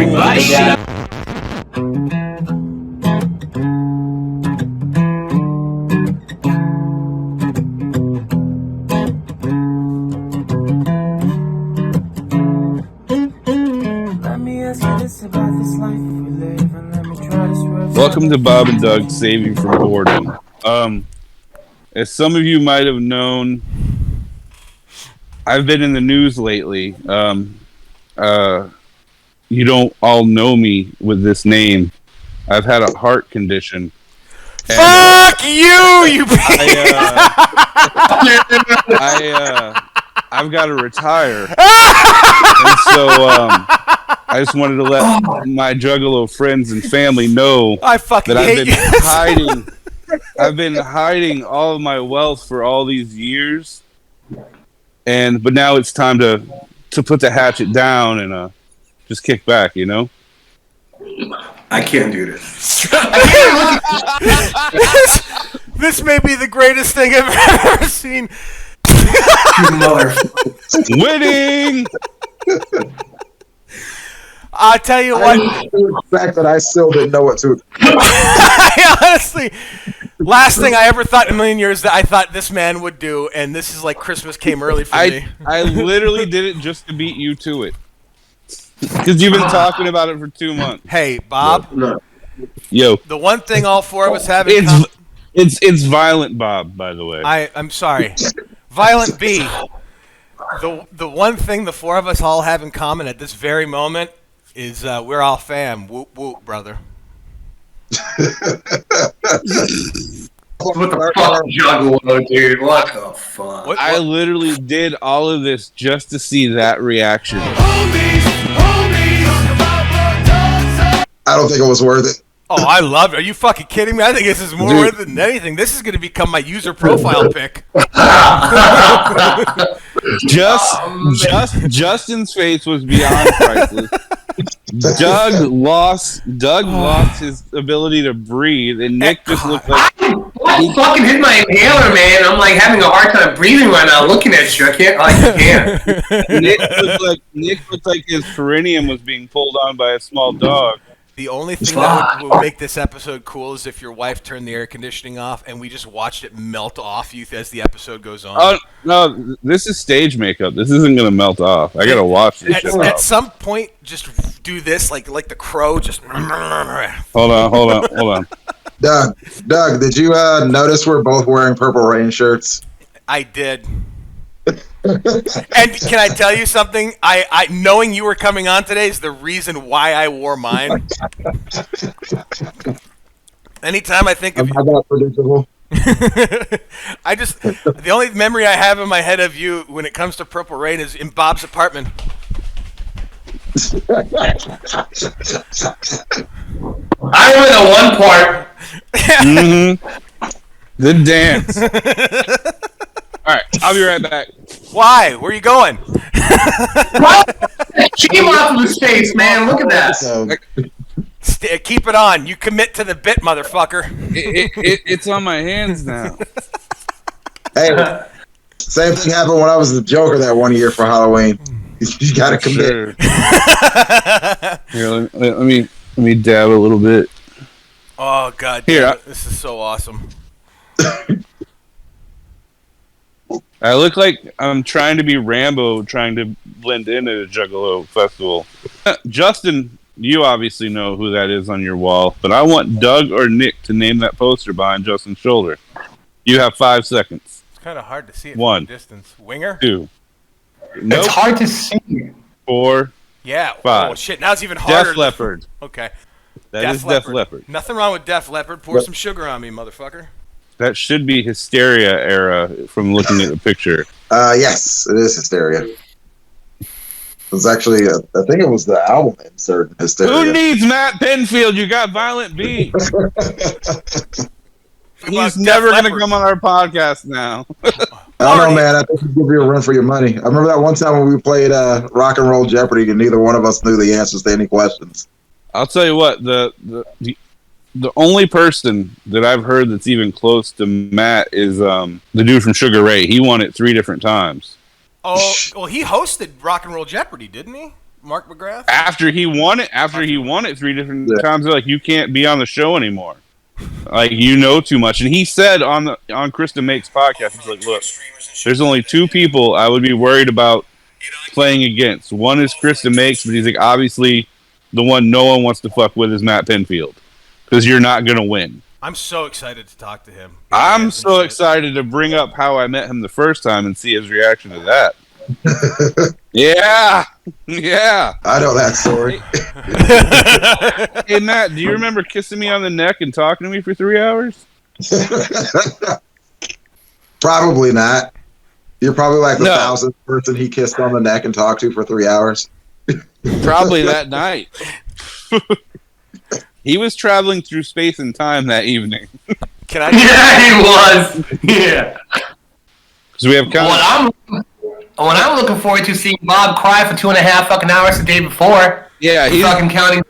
Everybody shut up. Welcome to Bob and Doug Save You from Boredom. As some of you might have known, I've been in the news lately. You don't all know me with this name. I've had a heart condition. Fuck you I've got to retire. And so I just wanted to let my Juggalo friends and family know that I've been hiding all of my wealth for all these years. But now it's time to put the hatchet down and just kick back, you know? I can't do this. This may be the greatest thing I've ever seen. Winning! I'll tell you what. The fact that I still didn't know what to. Honestly, last thing I ever thought in a million years that I thought this man would do, and this is like Christmas came early for me. I literally did it just to beat you to it. Because you've been talking about it for 2 months. Hey, Bob. Yo. The one thing all four of us have in it's Violent Bob, by the way. I'm sorry. Violent B. The one thing the four of us all have in common at this very moment is we're all fam. Whoop, whoop, brother. What the fuck, Juggalo, dude? What the fuck? I literally did all of this just to see that reaction. I don't think it was worth it. Oh, I love it. Are you fucking kidding me? I think this is more worth it than anything. This is going to become my user profile pic. Justin's face was beyond priceless. Doug lost his ability to breathe, and Nick just looked like he fucking hit my inhaler, man. I'm like having a hard time breathing right now. Looking at you, I can't. Nick looked like his perineum was being pulled on by a small dog. The only thing that would make this episode cool is if your wife turned the air conditioning off and we just watched it melt off you as the episode goes on. Oh, no, this is stage makeup. This isn't going to melt off. I got to watch this shit At some point, just do this, like the crow, just... Hold on. Doug, did you notice we're both wearing Purple Rain shirts? I did. And can I tell you something? I knowing you were coming on today is the reason why I wore mine. Anytime I think of you, not predictable. the only memory I have in my head of you when it comes to Purple Rain is in Bob's apartment. I remember the one part. Mm-hmm. The dance. All right, I'll be right back. Why? Where are you going? What? Came off of his face, man. Look at that. Keep it on. You commit to the bit, motherfucker. It's on my hands now. Hey, same thing happened when I was the Joker that one year for Halloween. You gotta commit. Sure. Here, let me dab a little bit. Oh God! Here, this is so awesome. I look like I'm trying to be Rambo, trying to blend in at a Juggalo festival. Justin, you obviously know who that is on your wall, but I want Doug or Nick to name that poster behind Justin's shoulder. You have 5 seconds. It's kind of hard to see it 1, from a distance. Winger? 2. Nope. It's hard to see. 4. Yeah. 5. Oh shit! Now it's even harder. Def Leppard. Okay. That is Def Leppard. Nothing wrong with Def Leppard. Pour some sugar on me, motherfucker. That should be Hysteria era from looking at the picture. Yes, it is Hysteria. It was actually, I think it was the album insert in Hysteria. Who needs Matt Penfield? You got Violent B. He's never going to come on our podcast now. I don't know, man. I think he'll give you a run for your money. I remember that one time when we played Rock and Roll Jeopardy and neither one of us knew the answers to any questions. I'll tell you what, the only person that I've heard that's even close to Matt is the dude from Sugar Ray. He won it 3 different times. Oh, well, he hosted Rock and Roll Jeopardy, didn't he? Mark McGrath? After he won it 3 different times, they're like, you can't be on the show anymore. Like, you know too much. And he said on Krista Make's podcast, he's like, look, there's only 2 people I would be worried about playing against. One is Krista Makes, but he's like, obviously, the one no one wants to fuck with is Matt Penfield. Because you're not going to win. I'm so excited to talk to him. I'm so excited to bring up how I met him the first time and see his reaction to that. Yeah. I know that story. Hey, Matt, do you remember kissing me on the neck and talking to me for 3 hours? Probably not. You're probably like the 1,000th person he kissed on the neck and talked to for 3 hours. Probably that night. He was traveling through space and time that evening. Can I? Yeah, he was. Yeah. Because we have What I'm looking forward to seeing Bob cry for 2.5 fucking hours the day before. Yeah, he's fucking counting.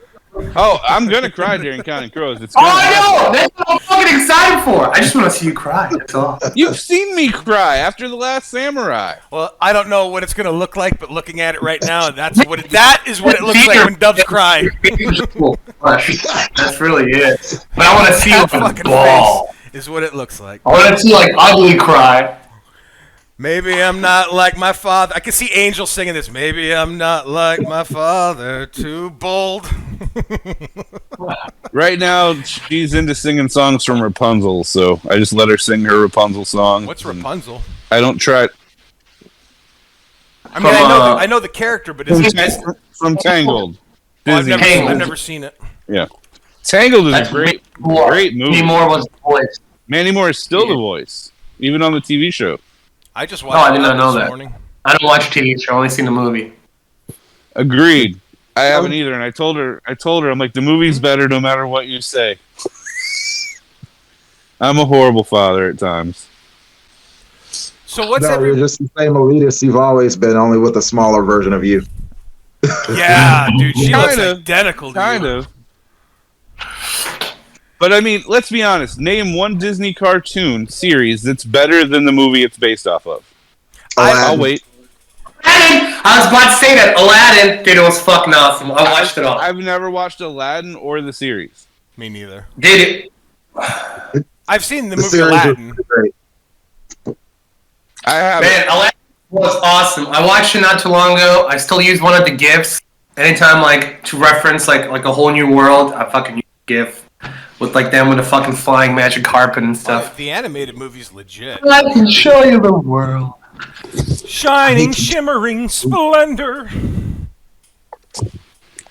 Oh, I'm gonna cry during Counting Crows. I know. That's what I'm fucking excited for. I just want to see you cry. That's all. You've seen me cry after The Last Samurai. Well, I don't know what it's gonna look like, but looking at it right now, that is what it looks like when doves cry. That's really it. But I want to see you fucking ball. Is what it looks like. I want to see like ugly cry. Maybe I'm not like my father. I can see Angel singing this. Maybe I'm not like my father, too bold. Right now, she's into singing songs from Rapunzel, so I just let her sing her Rapunzel song. What's Rapunzel? I don't try. I mean, I know the character, but is it from Tangled? I've never seen it. Yeah, Tangled is a great movie. Mandy Moore was the voice. Mandy Moore is still the voice, even on the TV show. I just watched. I did not know this that. Morning. I don't watch TV show. I only seen the movie. Agreed. I haven't either, and I told her, I'm like, the movie's better no matter what you say. I'm a horrible father at times. So what's you're just the same elitist you've always been, only with a smaller version of you. Yeah, dude, she looks identical to you. Kind of. But I mean, let's be honest. Name one Disney cartoon series that's better than the movie it's based off of. I'll wait. Aladdin! I was about to say that. Aladdin, dude, it was fucking awesome. I watched it all. I've never watched Aladdin or the series. Me neither. Did it? I've seen the movie Aladdin. I haven't. Man, Aladdin was awesome. I watched it not too long ago. I still use one of the GIFs. Anytime, like, to reference, like a whole new world, I fucking use a GIF. With, like, them with a fucking flying magic carpet and stuff. The animated movie's legit. I can show you the world. Shining, shimmering splendor.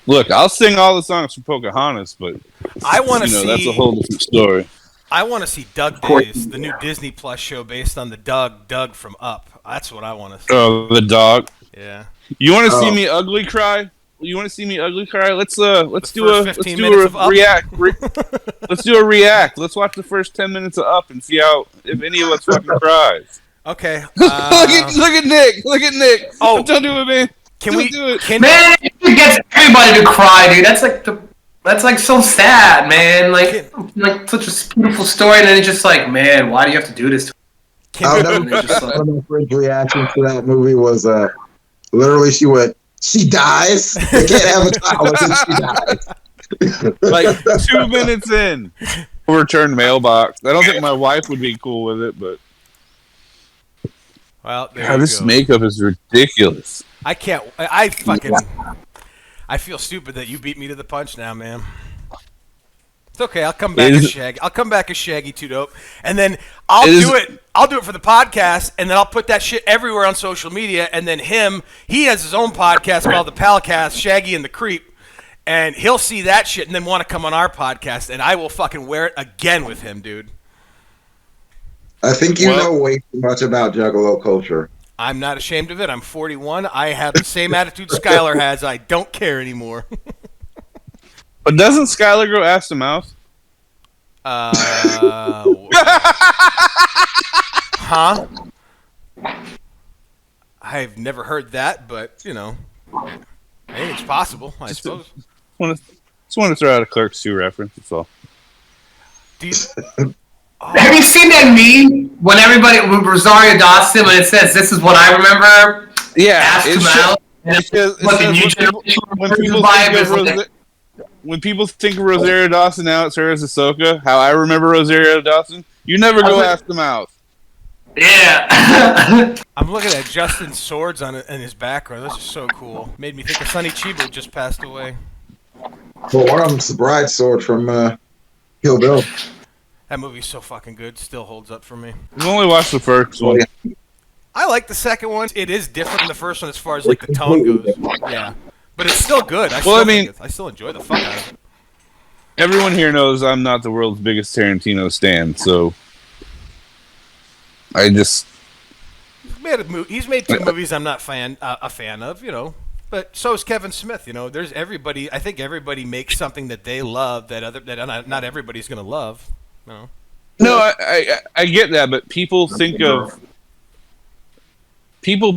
Look, I'll sing all the songs from Pocahontas, but I want to see. That's a whole different story. I want to see Doug Days, the new Disney Plus show based on the Doug from Up. That's what I want to see. Oh, the dog. Yeah. You want to see me ugly cry? You want to see me ugly cry? Let's do a react. Let's do a react. Let's watch the first 10 minutes of Up and see if any of us fucking cries. Okay. Look at Nick. Look at Nick. Oh, don't do it, man. Can we do it? Man, it gets everybody to cry, dude. That's like so sad, man. Like such a beautiful story, and then it's just like, man, why do you have to do this? One of my friend's reactions to that movie was literally she went, "She dies. They can't have a child until she dies." Like 2 minutes in, return mailbox. I don't think my wife would be cool with it, but well, this makeup is ridiculous. I can't. I feel stupid that you beat me to the punch now, man. It's okay. I'll come back as Shaggy. I'll come back as Shaggy 2 Dope, and then I'll do it. I'll do it for the podcast, and then I'll put that shit everywhere on social media. And then he has his own podcast called the Palcast, Shaggy and the Creep, and he'll see that shit and then want to come on our podcast, and I will fucking wear it again with him, dude. I think you know way too much about Juggalo culture. I'm not ashamed of it. I'm 41. I have the same attitude Skylar has. I don't care anymore. But doesn't Skylar grow ass to mouth? Huh? I've never heard that, but, anything's possible, I suppose. Just want to throw out a Clerks 2 reference, that's all. Have you seen that meme when Rosario Dawson, when it says, "This is what I remember"? Yeah. Ass to mouth. Because Fucking new generation. when people think of Rosario Dawson now, it's her as Ahsoka. How I remember Rosario Dawson, you never go ask the mouth. Yeah. I'm looking at Justin's swords in his background. This is so cool. Made me think of Sonny Chiba just passed away. Well, one of them's the bride's sword from Kill Bill. That movie's so fucking good. Still holds up for me. I've only watched the first one. I like the second one. It is different than the first one as far as like the tone goes. Yeah, but it's still good. I still enjoy the fuck out of it. Everyone here knows I'm not the world's biggest Tarantino stan, so I just he's made two movies I'm not a fan of, you know. But so is Kevin Smith, you know. There's everybody. I think everybody makes something that they love that not everybody's gonna love. You know? No, I get that, but people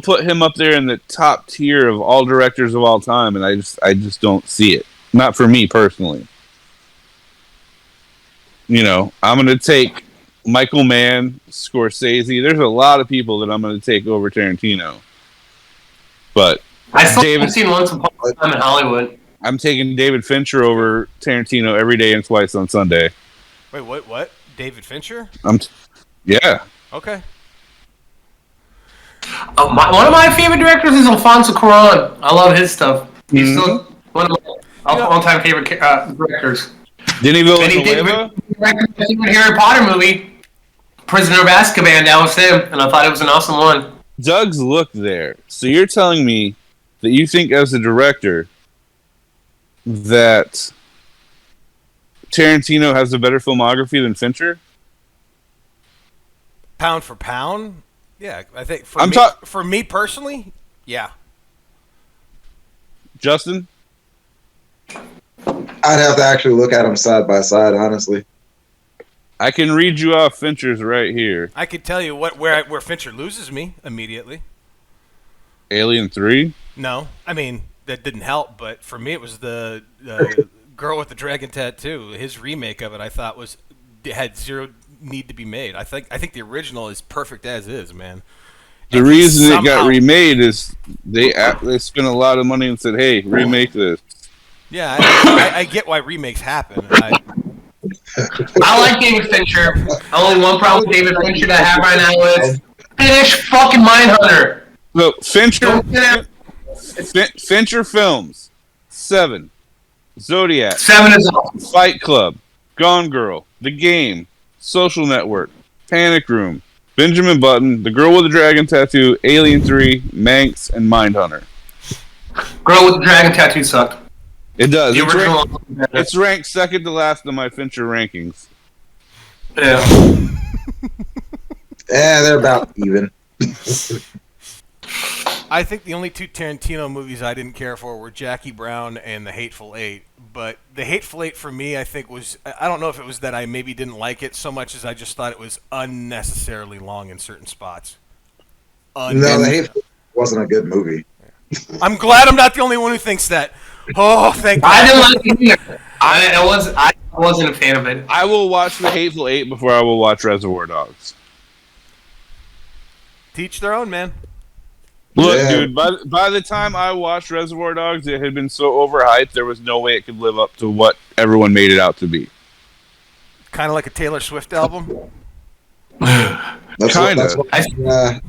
put him up there in the top tier of all directors of all time, and I just don't see it. Not for me personally. You know, I'm going to take Michael Mann, Scorsese. There's a lot of people that I'm going to take over Tarantino. But I still haven't seen Once Upon a Time in Hollywood. I'm taking David Fincher over Tarantino every day and twice on Sunday. Wait, what? David Fincher? Yeah. Okay. One of my favorite directors is Alfonso Cuarón. I love his stuff. He's still one of my all-time favorite directors. Denis Villeneuve? He did Harry Potter movie, Prisoner of Azkaban. That was him, and I thought it was an awesome one. Doug's look there. So you're telling me that you think as a director that Tarantino has a better filmography than Fincher? Pound for pound? Yeah, I think for me personally, yeah. Justin? I'd have to actually look at them side by side, honestly. I can read you off Fincher's right here. I could tell you where Fincher loses me immediately. Alien 3? No, I mean that didn't help, but for me it was the Girl with the Dragon Tattoo. His remake of it, I thought had zero need to be made. I think the original is perfect as is, man. The reason it got remade is they spent a lot of money and said, "Hey, remake this." Yeah, I get why remakes happen. I like David Fincher. Only one problem with David Fincher that I have right now is finish fucking Mindhunter. So Fincher films 7, Zodiac, 7 is awesome. Fight Club, Gone Girl, The Game, Social Network, Panic Room, Benjamin Button, The Girl with the Dragon Tattoo, Alien 3, Manx, and Mindhunter. Girl with the Dragon Tattoo sucked. It does. It's ranked second to last in my Fincher rankings. Yeah. Yeah, they're about even. I think the only two Tarantino movies I didn't care for were Jackie Brown and The Hateful Eight. But The Hateful Eight for me, I think I don't know if it was that I maybe didn't like it so much as I just thought it was unnecessarily long in certain spots. No, The Hateful Eight wasn't a good movie. I'm glad I'm not the only one who thinks that. Oh, thank God. I didn't like it either. I wasn't a fan of it. I will watch The Hateful Eight before I will watch Reservoir Dogs. Teach their own, man. Look, dude, by the time I watched Reservoir Dogs, it had been so overhyped, there was no way it could live up to what everyone made it out to be. Kind of like a Taylor Swift album? That's why I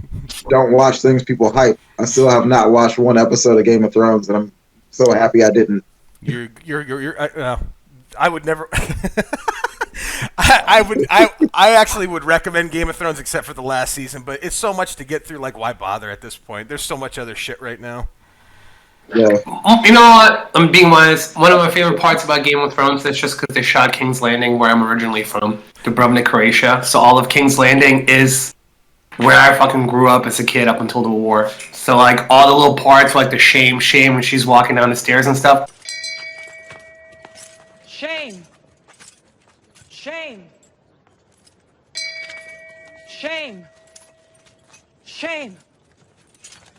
don't watch things people hype. I still have not watched one episode of Game of Thrones, and I'm so happy I didn't. I would never. I actually would recommend Game of Thrones except for the last season, but it's so much to get through. Like, why bother at this point? There's so much other shit right now. Yeah. You know what? I'm being honest. One of my favorite parts about Game of Thrones is just because they shot King's Landing, where I'm originally from, Dubrovnik, Croatia. So all of King's Landing is where I fucking grew up as a kid up until the war. So like all the little parts, like the shame when she's walking down the stairs and stuff. Shame. Shame. Shame. Shame.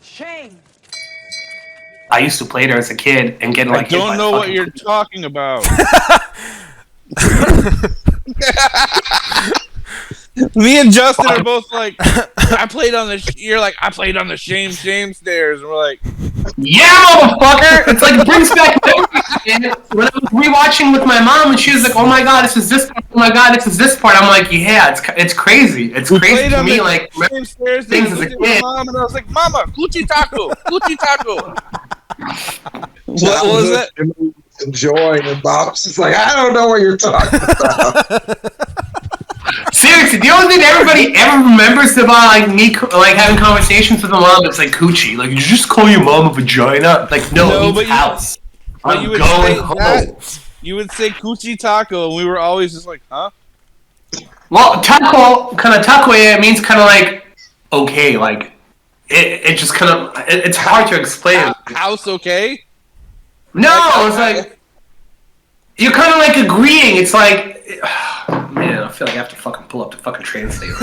Shame. I used to play there as a kid and get like. I don't know what you're talking about. Me and Justin are both like, I played on the. You're like, I played on the shame stairs, and we're like, Yeah, motherfucker! It's like it brings back memories. When I was rewatching with my mom, and she was like, "Oh my god, this is this part. Oh my god, this is this part." I'm like, "Yeah, it's crazy. It's crazy to me." Like things as a kid. Mom, and I was like, "Mama, Gucci taco, Gucci taco." What was that? Enjoying, and Bob's just like, I don't know what you're talking about. Seriously, the only thing everybody ever remembers about like me like having conversations with my mom, it's like coochie. Like, did you just call your mom a vagina? Like, no, it's house. But you would say that. You would say coochie taco, and we were always just like, huh? Well, taco, it means kind of like okay, like it just kind of it's hard to explain. House okay? No, it's like you're kind of like agreeing. It's like, man, I feel like I have to fucking pull up the fucking translator.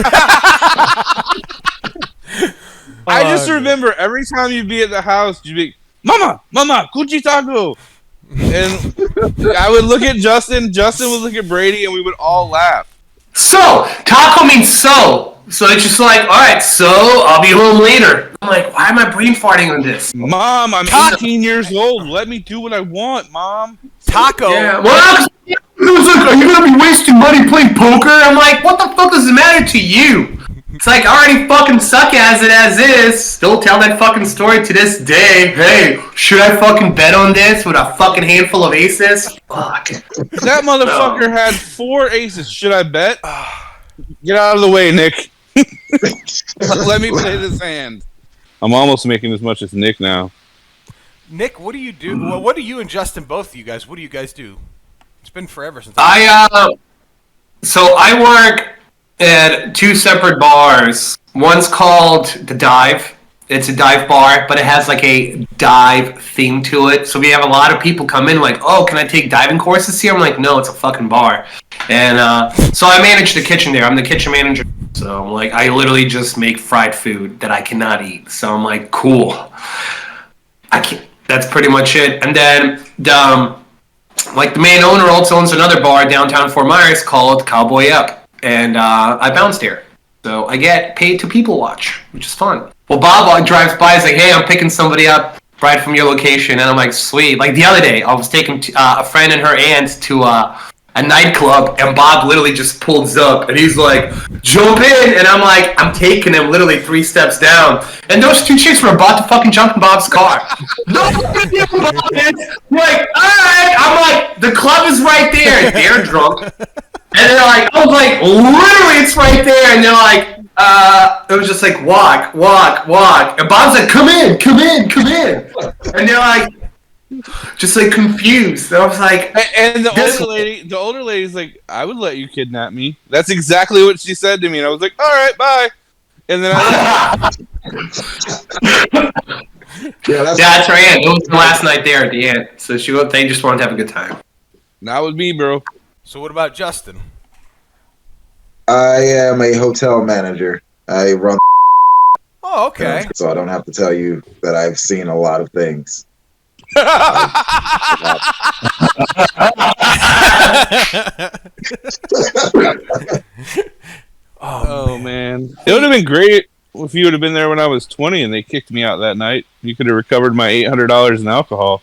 I just remember every time you'd be at the house, you'd be, Mama, Gucci taco. And I would look at Justin would look at Brady, and we would all laugh. So, taco means so. So it's just like, all right, so I'll be home later. I'm like, why am I brain farting on this? Mom, I'm 18 years old. Let me do what I want, Mom. Taco. Yeah. Well, it was like, are you gonna be wasting money playing poker? I'm like, what the fuck does it matter to you? It's like, I already fucking suck as is. Still tell that fucking story to this day. Hey, should I fucking bet on this with a fucking handful of aces? Fuck. That motherfucker had 4 aces. Should I bet? Get out of the way, Nick. Let me play this hand. I'm almost making as much as Nick now. Nick, what do you do? Well, what do you and Justin, both of you guys, what do you guys do? It's been forever since So I work at 2 separate bars. One's called The Dive. It's a dive bar, but it has like a dive theme to it. So we have a lot of people come in like, oh, can I take diving courses here? I'm like, no, it's a fucking bar. And so I manage the kitchen there. I'm the kitchen manager. So I'm like, I literally just make fried food that I cannot eat. So I'm like, cool. I can't. That's pretty much it. And then the main owner also owns another bar downtown Fort Myers called Cowboy Up. And I bounce there. So I get paid to people watch, which is fun. Well, Bob drives by, he's like, hey, I'm picking somebody up right from your location. And I'm like, sweet. Like the other day, I was taking a friend and her aunt to a nightclub, and Bob literally just pulls up, and he's like, jump in. And I'm like, I'm taking him literally 3 steps down. And those 2 chicks were about to fucking jump in Bob's car. No, like, all right. I'm like, the club is right there. They're drunk. And they're like, I was like, literally, it's right there. And they're like, it was just like, walk. And Bob's like, come in. And they're like, just like confused. And I was like, and the older lady's like, I would let you kidnap me. That's exactly what she said to me. And I was like, all right, bye. And then that's her aunt. It was the last night there at the end. So they just wanted to have a good time. Not with me, bro. So what about Justin? I am a hotel manager. I run. Oh, okay. So I don't have to tell you that I've seen a lot of things. Oh man. It would have been great if you would have been there when I was 20 and they kicked me out that night. You could have recovered my $800 in alcohol.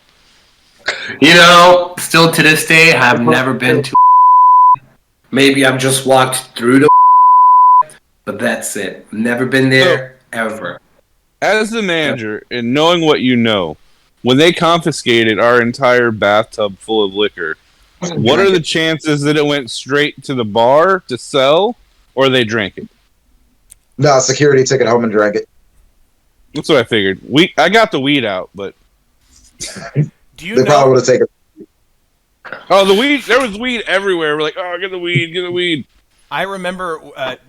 You know, still to this day, I've never been to. Maybe I've just walked through the. But that's it. Never been there, ever. As the manager, and knowing what you know, when they confiscated our entire bathtub full of liquor, what are the chances that it went straight to the bar to sell, or they drank it? No, security took it home and drank it. That's what I figured. I got the weed out, but do you they know? Probably would have taken. Oh, the weed! There was weed everywhere. We're like, oh, get the weed. I remember,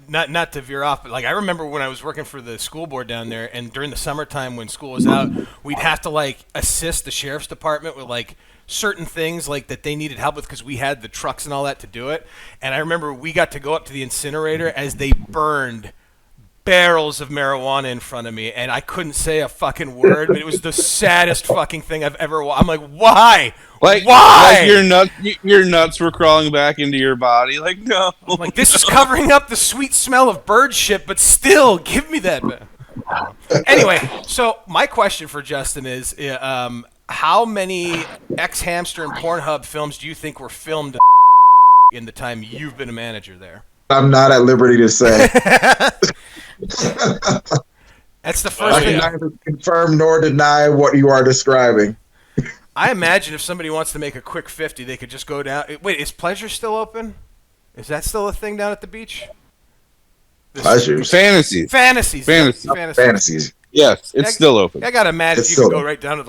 not to veer off, but like I remember when I was working for the school board down there, and during the summertime when school was out, we'd have to like assist the sheriff's department with like certain things like that they needed help with because we had the trucks and all that to do it. And I remember we got to go up to the incinerator as they burned barrels of marijuana in front of me, and I couldn't say a fucking word, but it was the saddest fucking thing I've ever I'm like, why? Like, why? Like your nuts were crawling back into your body. Like, no. I'm like, this is covering up the sweet smell of bird shit, but still, give me that. Anyway, so my question for Justin is, how many X-Hamster and Pornhub films do you think were filmed in the time you've been a manager there? I'm not at liberty to say. That's the first I thing. can neither confirm nor deny what you are describing. I imagine if somebody wants to make a quick 50, they could just go down. Wait, is Pleasure still open? Is that still a thing down at the beach? Pleasures. Fantasies. Fantasies. Yes, it's still open. I gotta imagine It's you can still go open. right down to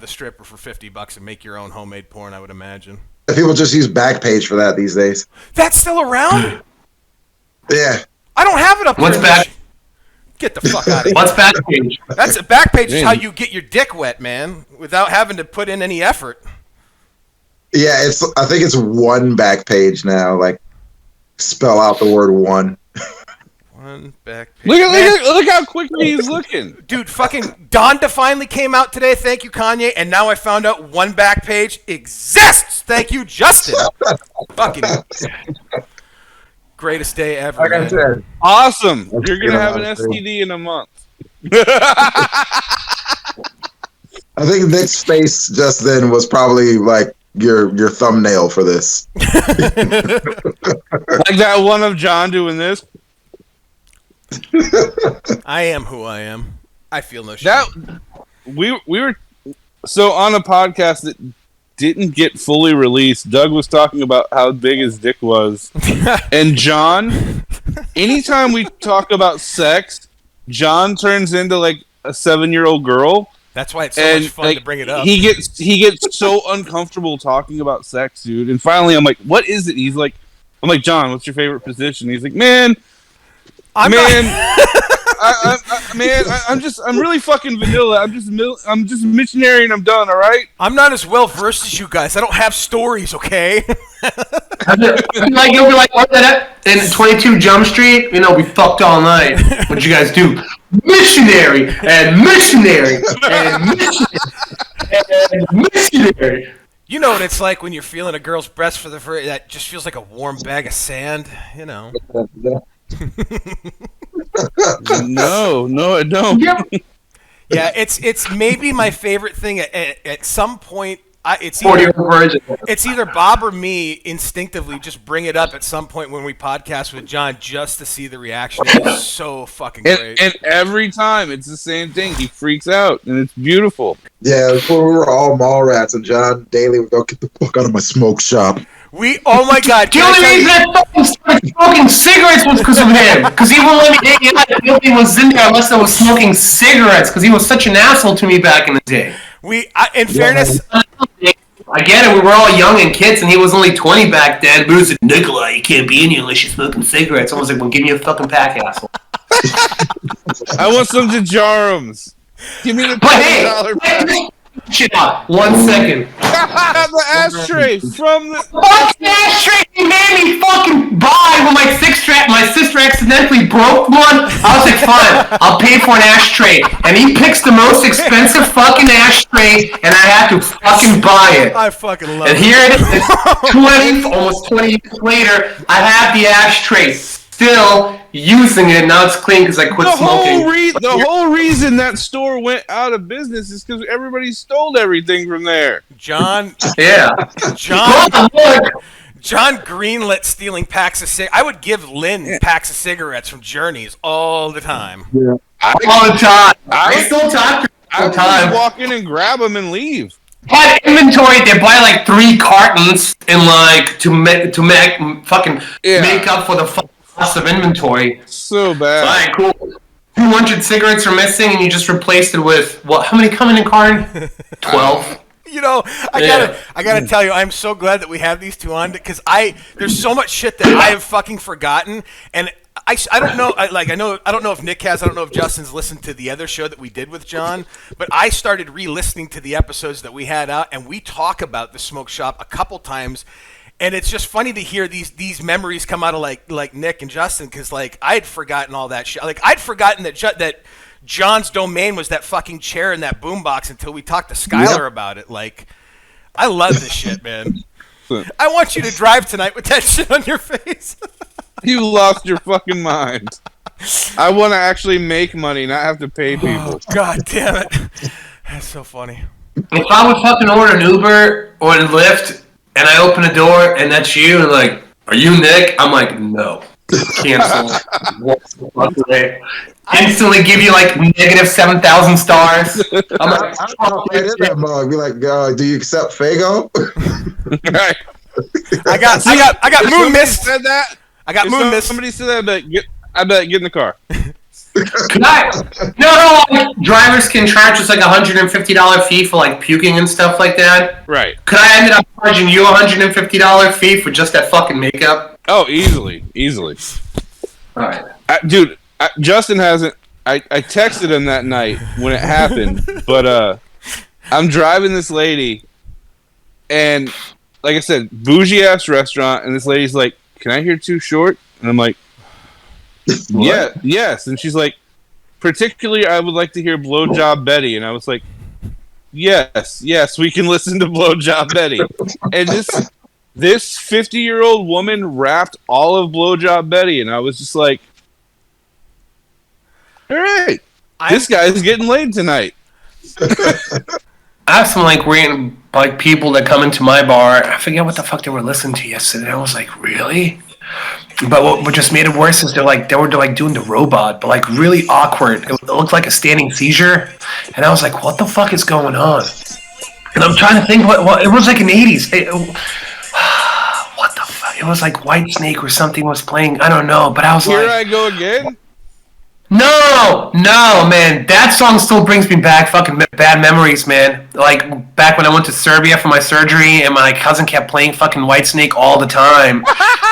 the stripper for $50 and make your own homemade porn. I would imagine. People just use Backpage for that these days. That's still around? Yeah. I don't have it up What's there. back? Get the fuck out of here. What's Backpage? That's a Backpage is how you get your dick wet, man, without having to put in any effort. Yeah, I think it's one Backpage now. Like, spell out the word one. One Backpage. Look how quickly he's looking. Dude, fucking Donda finally came out today. Thank you, Kanye. And now I found out one Backpage exists. Thank you, Justin. Fucking greatest day ever. Like I Man. said, Awesome. You're going to have an STD in a month. I think Nick's face just then was probably like your thumbnail for this. Like that one of John doing this. I am who I am. I feel no shame. That we were so on a podcast that didn't get fully released. Doug was talking about how big his dick was, and John. Anytime we talk about sex, John turns into like a 7-year-old girl. That's why it's so much fun to bring it up. He gets so uncomfortable talking about sex, dude. And finally, I'm like, "What is it?" I'm like, "John, what's your favorite position?" He's like, "Man, I'm really fucking vanilla. I'm just a missionary and I'm done. All right." I'm not as well versed as you guys. I don't have stories, okay? You'll be like, what that in 22 Jump Street? You know, we fucked all night. What'd you guys do? Missionary and missionary and missionary and missionary. You know what it's like when you're feeling a girl's breast for the first. That just feels like a warm bag of sand. You know. No, I don't. Yeah, it's maybe my favorite thing. At some point, it's 40-year-old virgin. It's either Bob or me instinctively just bring it up at some point when we podcast with John just to see the reaction. It's so fucking great. And every time it's the same thing. He freaks out, and it's beautiful. Yeah, before we were all Mallrats, and John Daly would go, "Get the fuck out of my smoke shop." Oh my god! The only reason I fucking started smoking cigarettes was because of him. Because he wouldn't let me hang out if nobody was in there unless I was smoking cigarettes. Because he was such an asshole to me back in the day. In fairness, I get it. We were all young and kids, and he was only 20 back then. But he was like, "Nikolai, you can't be in here unless you're smoking cigarettes." I was like, "Well, give me a fucking pack, asshole." I want some Dejarums. Give me the But hey, $20 check this shit out. 1 second. the ashtray from the Fucking ashtray he made me fucking buy when my sister accidentally broke one. I was like, fine, I'll pay for an ashtray. And he picks the most expensive fucking ashtray, and I had to fucking buy it. I fucking love And it. here it is, almost 20 years later, I have the ashtray. Still using it, now it's clean because I quit smoking. The whole reason that store went out of business is because everybody stole everything from there. John Yeah. John greenlit stealing packs of cigarettes. I would give Lynn packs of cigarettes from Journeys all the time. Yeah. All the time. I still talk to I all would the time. just walk in and grab them and leave. Had inventory, they buy like 3 cartons and like to make make up for the cost of inventory. So bad. Alright, cool. 200 cigarettes are missing, and you just replaced it with what? How many come in a carton? 12. You know, I gotta tell you, I'm so glad that we have these two on because there's so much shit that I have fucking forgotten, and I don't know, I don't know if Nick has, I don't know if Justin's listened to the other show that we did with John, but I started re-listening to the episodes that we had out, and we talk about the smoke shop a couple times. And it's just funny to hear these memories come out of like Nick and Justin because like I'd forgotten all that shit. Like I'd forgotten that John's domain was that fucking chair and that boombox until we talked to Skylar about it. Like I love this shit, man. I want you to drive tonight with that shit on your face. You lost your fucking mind. I want to actually make money, not have to pay people. Oh, God damn it. That's so funny. If I would fucking order an Uber or a Lyft and I open the door and that's you and like, are you Nick? I'm like, no. Cancel. Instantly give you like negative 7,000 stars. I'm like, I that mug. Be like, do you accept Fago? Right. I got moon mist. Said that. I got moon mist. Somebody said that. I bet get in the car. No, drivers can charge us like $150 fee for like puking and stuff like that. Right. Could I end up charging you $150 fee for just that fucking makeup? Oh, easily. All right. Dude, Justin hasn't. I texted him that night when it happened, but I'm driving this lady, and like I said, bougie ass restaurant, and this lady's like, "Can I hear Too Short?" And I'm like, "Yeah, yes." And she's like, "Particularly, I would like to hear Blowjob Betty." And I was like, "Yes, we can listen to Blowjob Betty." And this 50-year-old woman rapped all of Blowjob Betty, and I was just like, all right, this guy's getting laid tonight. I have some like random like people that come into my bar. I forget what the fuck they were listening to yesterday. I was like, really? But what just made it worse is they were doing the robot, but like really awkward. It looked like a standing seizure, and I was like, what the fuck is going on? And I'm trying to think what it was like in the 80s. What the fuck? It was like Whitesnake or something was playing. I don't know, but I was Here I Go Again? No, man. That song still brings me back fucking bad memories, man. Like, back when I went to Serbia for my surgery and my cousin kept playing fucking Whitesnake all the time.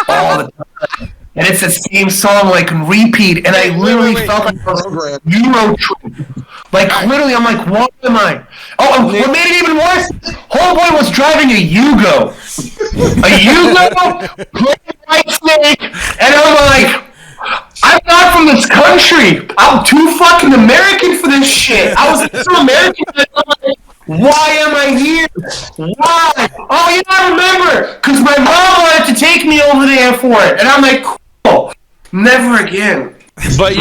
All the time. And it's the same song, like, on repeat. And I literally felt like I was Euro trip. Like, literally, I'm like, what am I? Oh, what made it even worse? Homeboy was driving a Yugo. A Yugo? Playing Whitesnake. And I'm like, I'm not from this country. I'm too fucking American for this shit. I was so American. Why am I here? Why? Oh, yeah, I remember. Because my mom wanted to take me over there for it. And I'm like, cool. Never again. But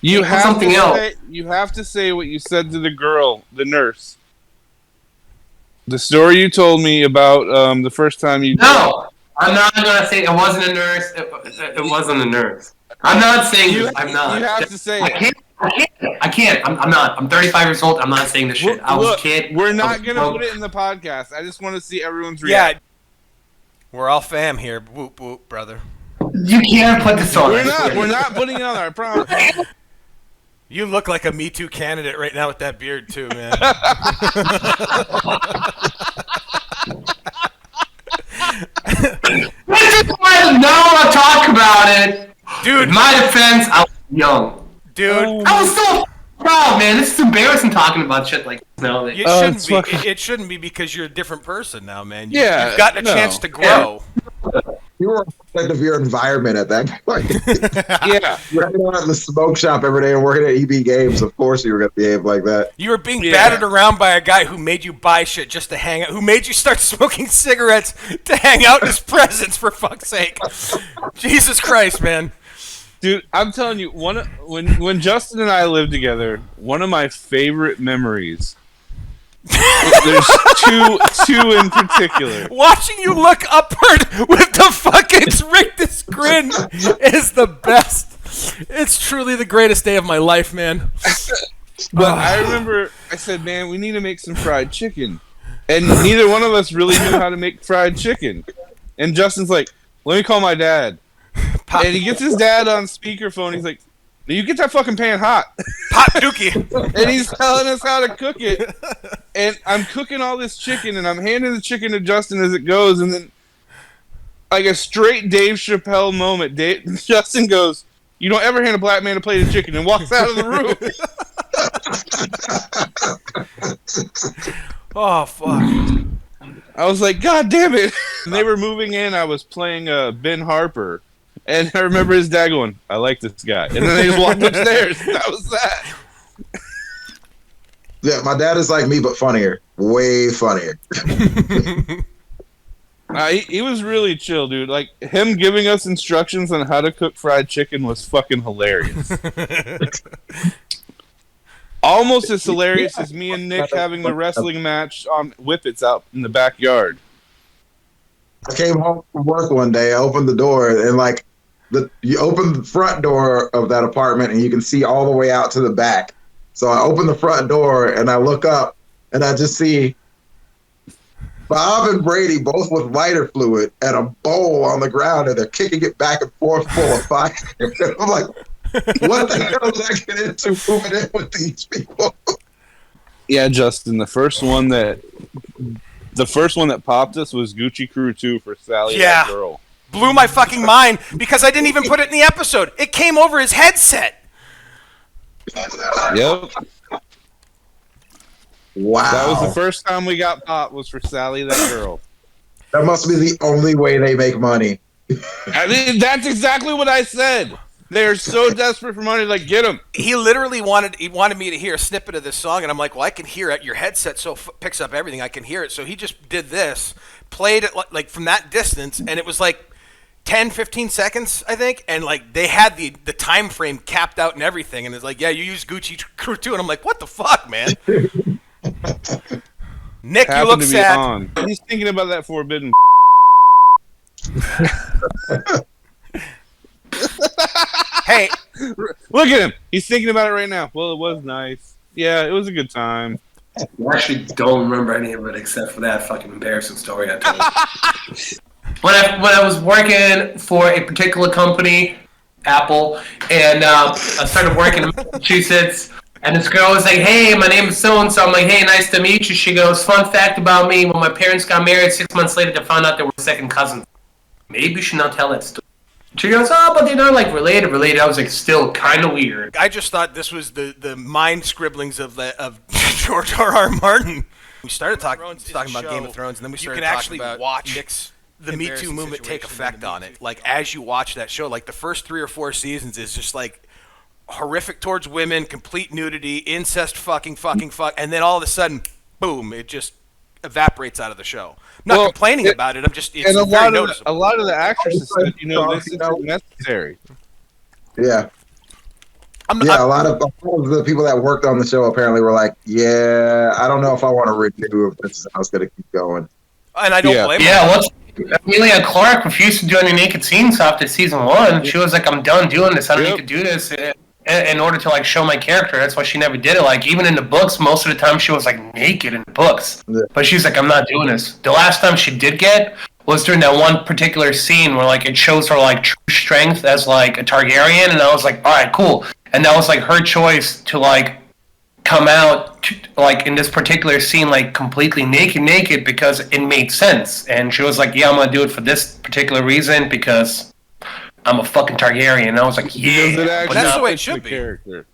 you have something else. You have to say what you said to the girl, the nurse. The story you told me about the first time you... No. I'm not gonna say it wasn't a nurse. It wasn't a nurse. I'm not saying I'm not. You have to say it. I can't. I'm not. I'm 35 years old. I'm not saying this shit. I was a kid. We're not gonna put it in the podcast. I just want to see everyone's reaction. Yeah. We're all fam here. Whoop whoop, brother. You can't put this on. We're not putting it on there, I promise. You look like a Me Too candidate right now with that beard too, man. This is why I don't want to talk about it. Dude. In my defense, I was young. Dude. I was so proud, man. This is embarrassing talking about shit like this now. It shouldn't be because you're a different person now, man. You've gotten a chance to grow. You were a of your environment at that point. Yeah. You're hanging out in the smoke shop every day and working at EB Games. Of course you were going to behave like that. You were being battered around by a guy who made you buy shit just to hang out, who made you start smoking cigarettes to hang out in his presence, for fuck's sake. Jesus Christ, man. Dude, I'm telling you, when Justin and I lived together, one of my favorite memories... There's two in particular. Watching you look upward with the fucking rictus grin is the best. It's truly the greatest day of my life, man. But I remember I said, man, we need to make some fried chicken. And neither one of us really knew how to make fried chicken. And Justin's like, let me call my dad. And he gets his dad on speakerphone. He's like, you get that fucking pan hot. Hot dookie. And he's telling us how to cook it. And I'm cooking all this chicken, and I'm handing the chicken to Justin as it goes. And then, like a straight Dave Chappelle moment, Justin goes, you don't ever hand a black man a plate of chicken, and walks out of the room. Oh, fuck. I was like, God damn it. And they were moving in. I was playing Ben Harper. And I remember his dad going, I like this guy. And then they just walked upstairs. That was that. Yeah, my dad is like me, but funnier. Way funnier. I He was really chill, dude. Like, him giving us instructions on how to cook fried chicken was fucking hilarious. Almost as hilarious as me and Nick having the wrestling match on Whippets out in the backyard. I came home from work one day, I opened the door, and like, you open the front door of that apartment and you can see all the way out to the back. So I open the front door and I look up and I just see Bob and Brady both with lighter fluid and a bowl on the ground, and they're kicking it back and forth full of fire. I'm like, what the hell did I get into moving in with these people? Yeah, Justin, the first one that popped us was Gucci Crew 2 for Sally That Girl. Blew my fucking mind because I didn't even put it in the episode. It came over his headset. Yep. Wow. That was the first time we got popped, was for Sally That Girl. That must be the only way they make money. I mean, that's exactly what I said. They're so desperate for money, like, get them. He literally wanted me to hear a snippet of this song, and I'm like, well, I can hear it. Your headset picks up everything. I can hear it. So he just did this, played it like from that distance, and it was like 10, 15 seconds, I think, and like they had the time frame capped out and everything, and it's like, yeah, you use Gucci Crew 2, and I'm like, what the fuck, man? Nick, you look sad. He's thinking about that forbidden. Hey, look at him. He's thinking about it right now. Well, it was nice. Yeah, it was a good time. I actually don't remember any of it except for that fucking embarrassing story I told. When I was working for a particular company, Apple, and I started working in Massachusetts, and this girl was like, hey, my name is so-and-so. I'm like, hey, nice to meet you. She goes, fun fact about me, when my parents got married 6 months later, they found out they were second cousins. Maybe you should not tell that story. She goes, oh, but they're not like related. I was like, still kind of weird. I just thought this was the mind scribblings of George R.R. Martin. We started talking about Game of Thrones, and then we started talking about watch the Me Too movement take effect on it. Like, as you watch that show, like the first 3 or 4 seasons is just like horrific towards women, complete nudity, incest, fuck, and then all of a sudden, boom, it just evaporates out of the show. I'm not complaining about it. I'm just it's very noticeable. A lot of the actresses said, this isn't necessary. Yeah. A lot of the people that worked on the show apparently were like, yeah, I don't know if I want to renew if this is how it's going to keep going. And I don't blame them. Yeah, Amelia Clark refused to do any naked scenes after season 1. She was like, I'm done doing this. I don't need to do this in order to like show my character. That's why she never did it. Like, even in the books, most of the time she was like naked in the books. Yeah. But she's like, I'm not doing this. The last time she did get was during that one particular scene where like it shows her like true strength as like a Targaryen, and I was like, all right, cool. And that was like her choice to like come out like in this particular scene like completely naked because it made sense. And she was like, yeah, I'm gonna do it for this particular reason because I'm a fucking Targaryen. And I was like, yeah, but that's the way it should be. Character.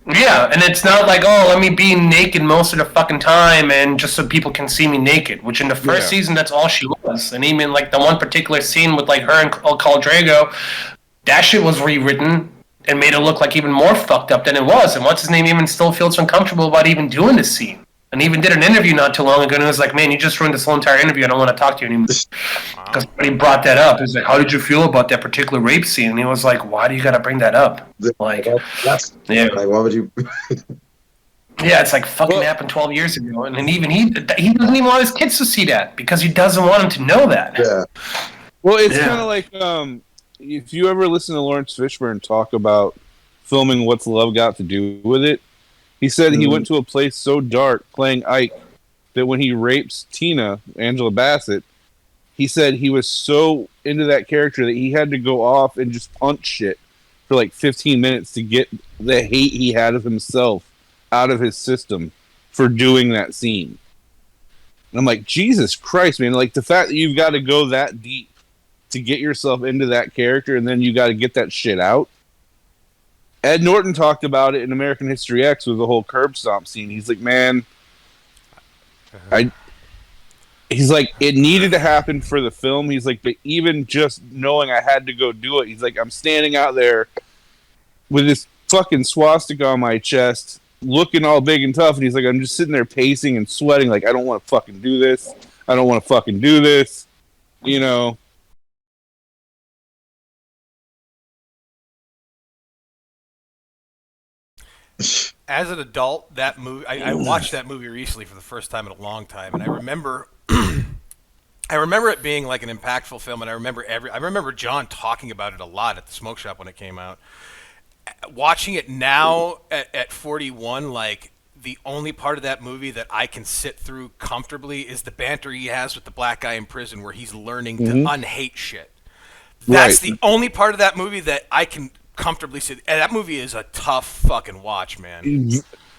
Yeah, and it's not like, oh, let me be naked most of the fucking time and just so people can see me naked, which in the first season, that's all she was. And even like the one particular scene with like her and Khal Drogo, that shit was rewritten and made it look like even more fucked up than it was. And what's his name even still feels uncomfortable about even doing this scene. And even did an interview not too long ago, and it was like, man, you just ruined this whole entire interview. I don't want to talk to you anymore. Because when he brought that up, he was like, how did you feel about that particular rape scene? And he was like, why do you got to bring that up? Like, yeah. Like, why would you? Yeah, it's like fucking happened 12 years ago. And then even he doesn't even want his kids to see that because he doesn't want them to know that. Yeah. Well, it's kind of like if you ever listen to Lawrence Fishburne talk about filming What's Love Got to Do with It, he said he went to a place so dark playing Ike that when he rapes Tina, Angela Bassett, he said he was so into that character that he had to go off and just punch shit for like 15 minutes to get the hate he had of himself out of his system for doing that scene. And I'm like, Jesus Christ, man. Like, the fact that you've got to go that deep to get yourself into that character and then you got to get that shit out. Ed Norton talked about it in American History X with the whole curb stomp scene. He's like, man, he's like, it needed to happen for the film. He's like, but even just knowing I had to go do it, he's like, I'm standing out there with this fucking swastika on my chest, looking all big and tough, and he's like, I'm just sitting there pacing and sweating, like, I don't want to fucking do this. I don't want to fucking do this. you know. As an adult, that movie I watched that movie recently for the first time in a long time, and I remember I remember it being like an impactful film, and I remember John talking about it a lot at the smoke shop when it came out. Watching it now at 41, like the only part of that movie that I can sit through comfortably is the banter he has with the black guy in prison, where he's learning to unhate shit. That's the only part of that movie that I can comfortably sit. And that movie is a tough fucking watch, man.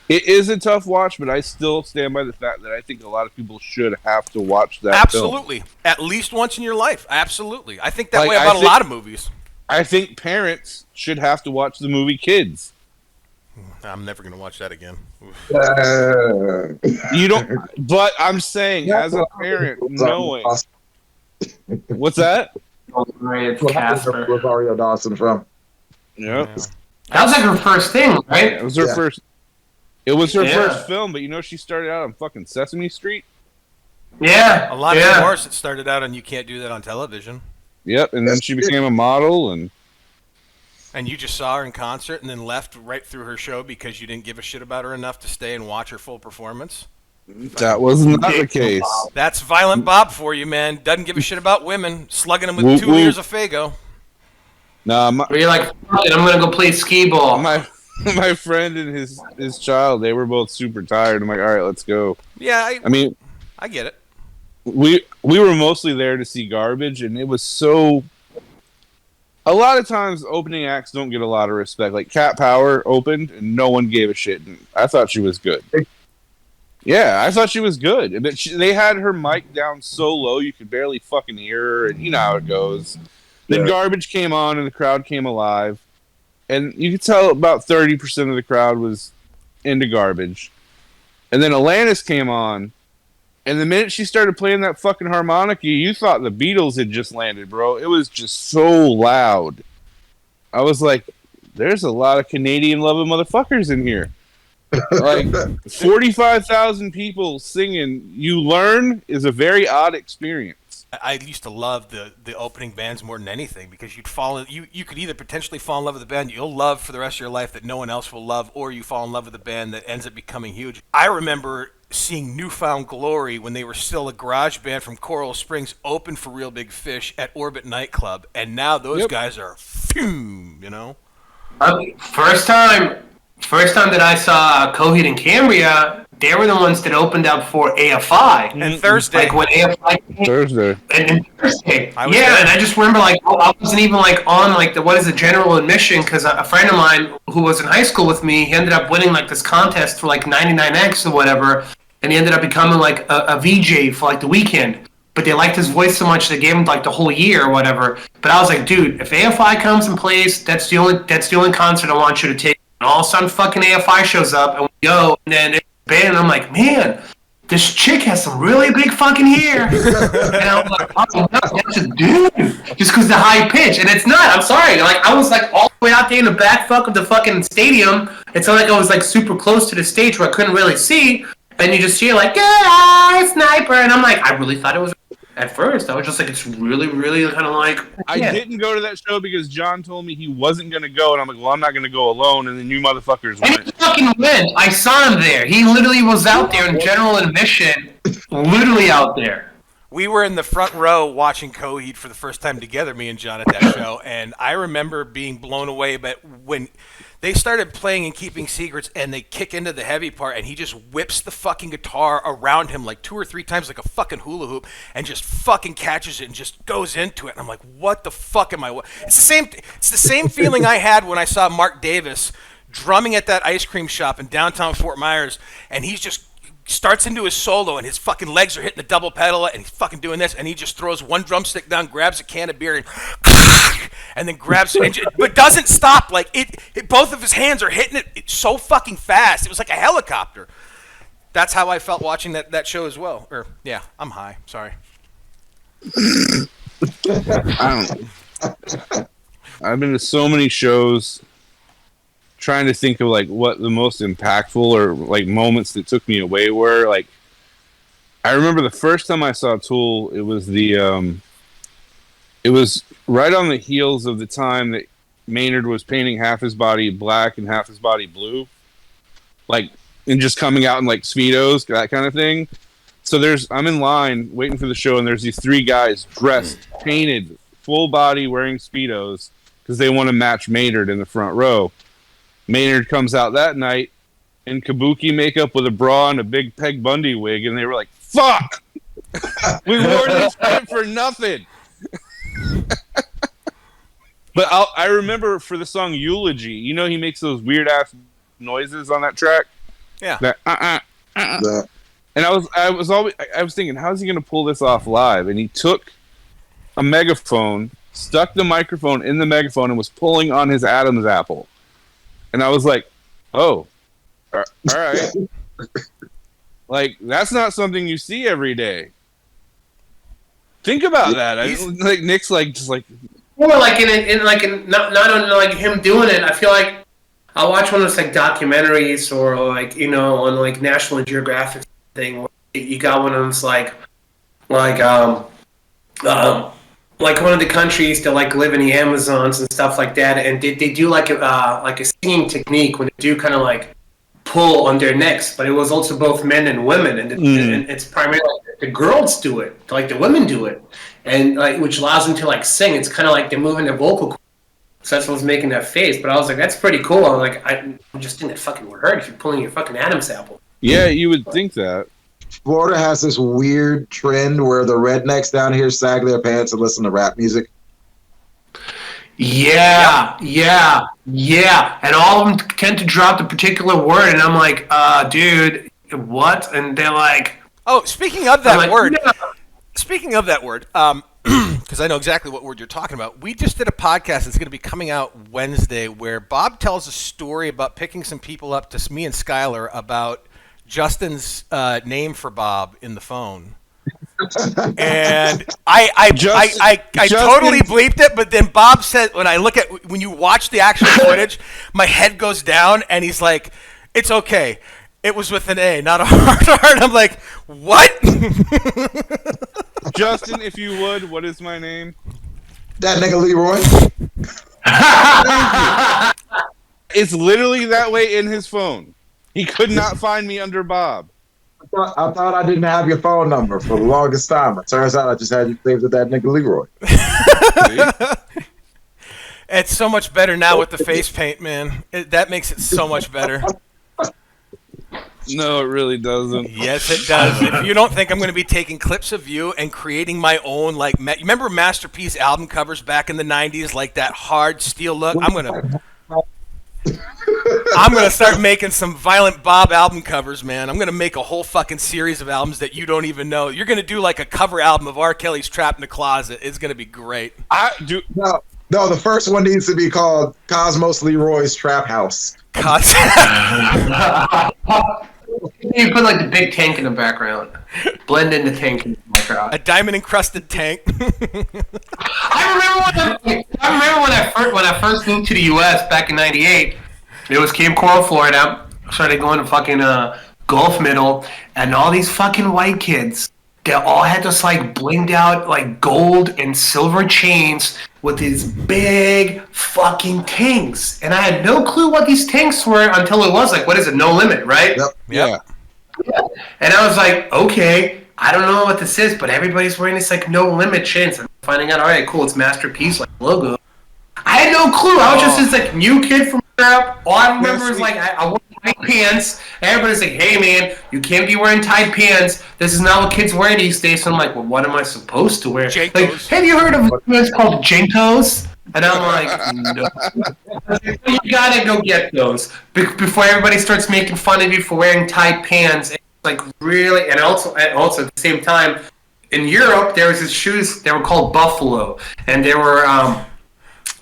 It is a tough watch, but I still stand by the fact that I think a lot of people should have to watch that. Absolutely, film. At least once in your life. Absolutely, I think that way about a lot of movies. I think parents should have to watch the movie Kids. I'm never going to watch that again. You don't, but I'm saying as a parent, knowing. What's that? Rosario Dawson from. Yep. Yeah. That was like her first thing, right? It was her first. It was her first film, but she started out on fucking Sesame Street. Yeah. A lot of divorce. It started out on You Can't Do That on Television. Yep, and then she became a model, and you just saw her in concert and then left right through her show because you didn't give a shit about her enough to stay and watch her full performance. That was not the case. That's Violent Bob for you, man. Doesn't give a shit about women, slugging them with 2 liters of Faygo. Nah, you're like, fuck it, I'm gonna go play skee ball. My friend and his child, they were both super tired. I'm like, all right, let's go. Yeah, I mean, I get it. We were mostly there to see Garbage, and it was so. A lot of times, opening acts don't get a lot of respect. Like Cat Power opened, and no one gave a shit. And I thought she was good. Yeah, I thought she was good. But they had her mic down so low you could barely fucking hear her, and you know how it goes. Then Garbage came on, and the crowd came alive, and you could tell about 30% of the crowd was into Garbage. And then Alanis came on. And the minute she started playing that fucking harmonica, you thought the Beatles had just landed, bro. It was just so loud. I was like, there's a lot of Canadian-loving motherfuckers in here. Like, 45,000 people singing You Learn is a very odd experience. I used to love the opening bands more than anything because you could either potentially fall in love with a band you'll love for the rest of your life that no one else will love, or you fall in love with a band that ends up becoming huge. I remember seeing Newfound Glory when they were still a garage band from Coral Springs open for Real Big Fish at Orbit Nightclub, and now those guys are you know. First time that I saw Coheed and Cambria, they were the ones that opened up for AFI. And Thursday. Like when AFI came. Thursday. And Thursday. And I just remember I wasn't even on the general admission, because a friend of mine who was in high school with me, he ended up winning this contest for 99X or whatever, and he ended up becoming a VJ for the weekend. But they liked his voice so much they gave him the whole year or whatever. But I was like, dude, if AFI comes and plays, that's the only concert I want you to take. And all of a sudden, fucking AFI shows up, and we go, and then it's band, and I'm like, man, this chick has some really big fucking hair. And I'm like, oh, no, that's a dude. Just because the high pitch. And it's not, I'm sorry. I was all the way out there in the back of the fucking stadium. It's not like I was super close to the stage where I couldn't really see. And you just hear "Good sniper," and I'm like, I really thought it was. At first, I was just it's really, really kind of I didn't go to that show because John told me he wasn't going to go, and I'm like, well, I'm not going to go alone, and then you motherfuckers went. And he fucking went. I saw him there. He literally was out there in general admission, literally out there. We were in the front row watching Coheed for the first time together, me and John, at that show, and I remember being blown away. But when they started playing and Keeping Secrets, and they kick into the heavy part, and he just whips the fucking guitar around him 2 or 3 times like a fucking hula hoop, and just fucking catches it and just goes into it. And I'm like, what the fuck am I? It's the same feeling I had when I saw Mark Davis drumming at that ice cream shop in downtown Fort Myers, and he's just starts into his solo, and his fucking legs are hitting the double pedal, and he's fucking doing this, and he just throws one drumstick down, grabs a can of beer, and then grabs it, but doesn't stop. Both of his hands are hitting it so fucking fast. It was like a helicopter. That's how I felt watching that show as well. I'm high. Sorry. I've been to so many shows trying to think of what the most impactful or moments that took me away were. I remember the first time I saw Tool, it was the It was right on the heels of the time that Maynard was painting half his body black and half his body blue, like, and just coming out in like Speedos, that kind of thing. So I'm in line waiting for the show, and there's these 3 guys dressed, painted, full body, wearing Speedos because they want to match Maynard in the front row. Maynard comes out that night in kabuki makeup with a bra and a big Peg Bundy wig, and they were like, "Fuck, we wore this shit for nothing." But I remember for the song Eulogy, you know, he makes those weird ass noises on that track. Yeah. That And I was thinking, how's he gonna pull this off live? And he took a megaphone, stuck the microphone in the megaphone, and was pulling on his Adam's apple. And I was like, oh, all right. Like, that's not something you see every day. Think about that. Like Nick's like just like. Well, like not on like him doing it. I feel like I watch one of those like documentaries or like, you know, on like National Geographic thing. Where you got one of those like one of the countries that like live in the Amazons and stuff like that, and they do like a singing technique when they do kind of like pull on their necks, but it was also both men and women, and it's primarily like the girls do it, like the women do it, and like which allows them to like sing. It's kind of like they're moving their vocal cords. So that's what was making that face. But I was like, that's pretty cool. I was like, I just think that fucking would hurt if you're pulling your fucking Adam's apple. Yeah, you would think that. Florida has this weird trend where the rednecks down here sag their pants and listen to rap music. Yeah. And all of them tend to drop the particular word, and I'm like, dude, what? And they're like, oh, speaking of that word, yeah. Because I know exactly what word you're talking about. We just did a podcast that's going to be coming out Wednesday where Bob tells a story about picking some people up to me and Skylar about Justin's name for Bob in the phone. And I totally bleeped it, but then Bob said, when you watch the actual footage, my head goes down and he's like, it's okay. It was with an A, not a hard R. I'm like, what? Justin, if you would, what is my name? That nigga Leroy. It's literally that way in his phone. He could not find me under Bob. I thought I didn't have your phone number for the longest time. It turns out I just had you saved with that nigga Leroy. It's so much better now with the face paint, man. That makes it so much better. No, it really doesn't. Yes, it does. If you don't think I'm going to be taking clips of you and creating my own, like, you remember Masterpiece album covers back in the 90s, like that hard steel look? I'm going to start making some Violent Bob album covers, man. I'm going to make a whole fucking series of albums that you don't even know. You're going to do like a cover album of R. Kelly's Trapped in the Closet. It's going to be great. No, the first one needs to be called Cosmos Leroy's Trap House. You put like the big tank in the background, blend in the tank in the background. A diamond encrusted tank. I remember when I first moved to the U.S. back in '98. It was Cape Coral, Florida. I started going to fucking Gulf Middle, and all these fucking white kids, they all had this like blinged out like gold and silver chains with these big fucking tanks. And I had no clue what these tanks were until it was like, what is it, No Limit, right? Yep. Yeah. And I was like, okay, I don't know what this is, but everybody's wearing this like No Limit chains. I'm finding out, all right, cool, it's Masterpiece like logo. I had no clue. I was just this like new kid from Europe. All I remember is like I wore tight pants. Everybody's like, "Hey man, you can't be wearing tight pants. This is not what kids wear these days." So I'm like, "Well, what am I supposed to wear?" Jenkos. Like, have you heard of what's called Jenkos? And I'm like, no. You gotta go get those before everybody starts making fun of you for wearing tight pants. It's like really, and also at the same time, in Europe there was these shoes. They were called Buffalo, and they were.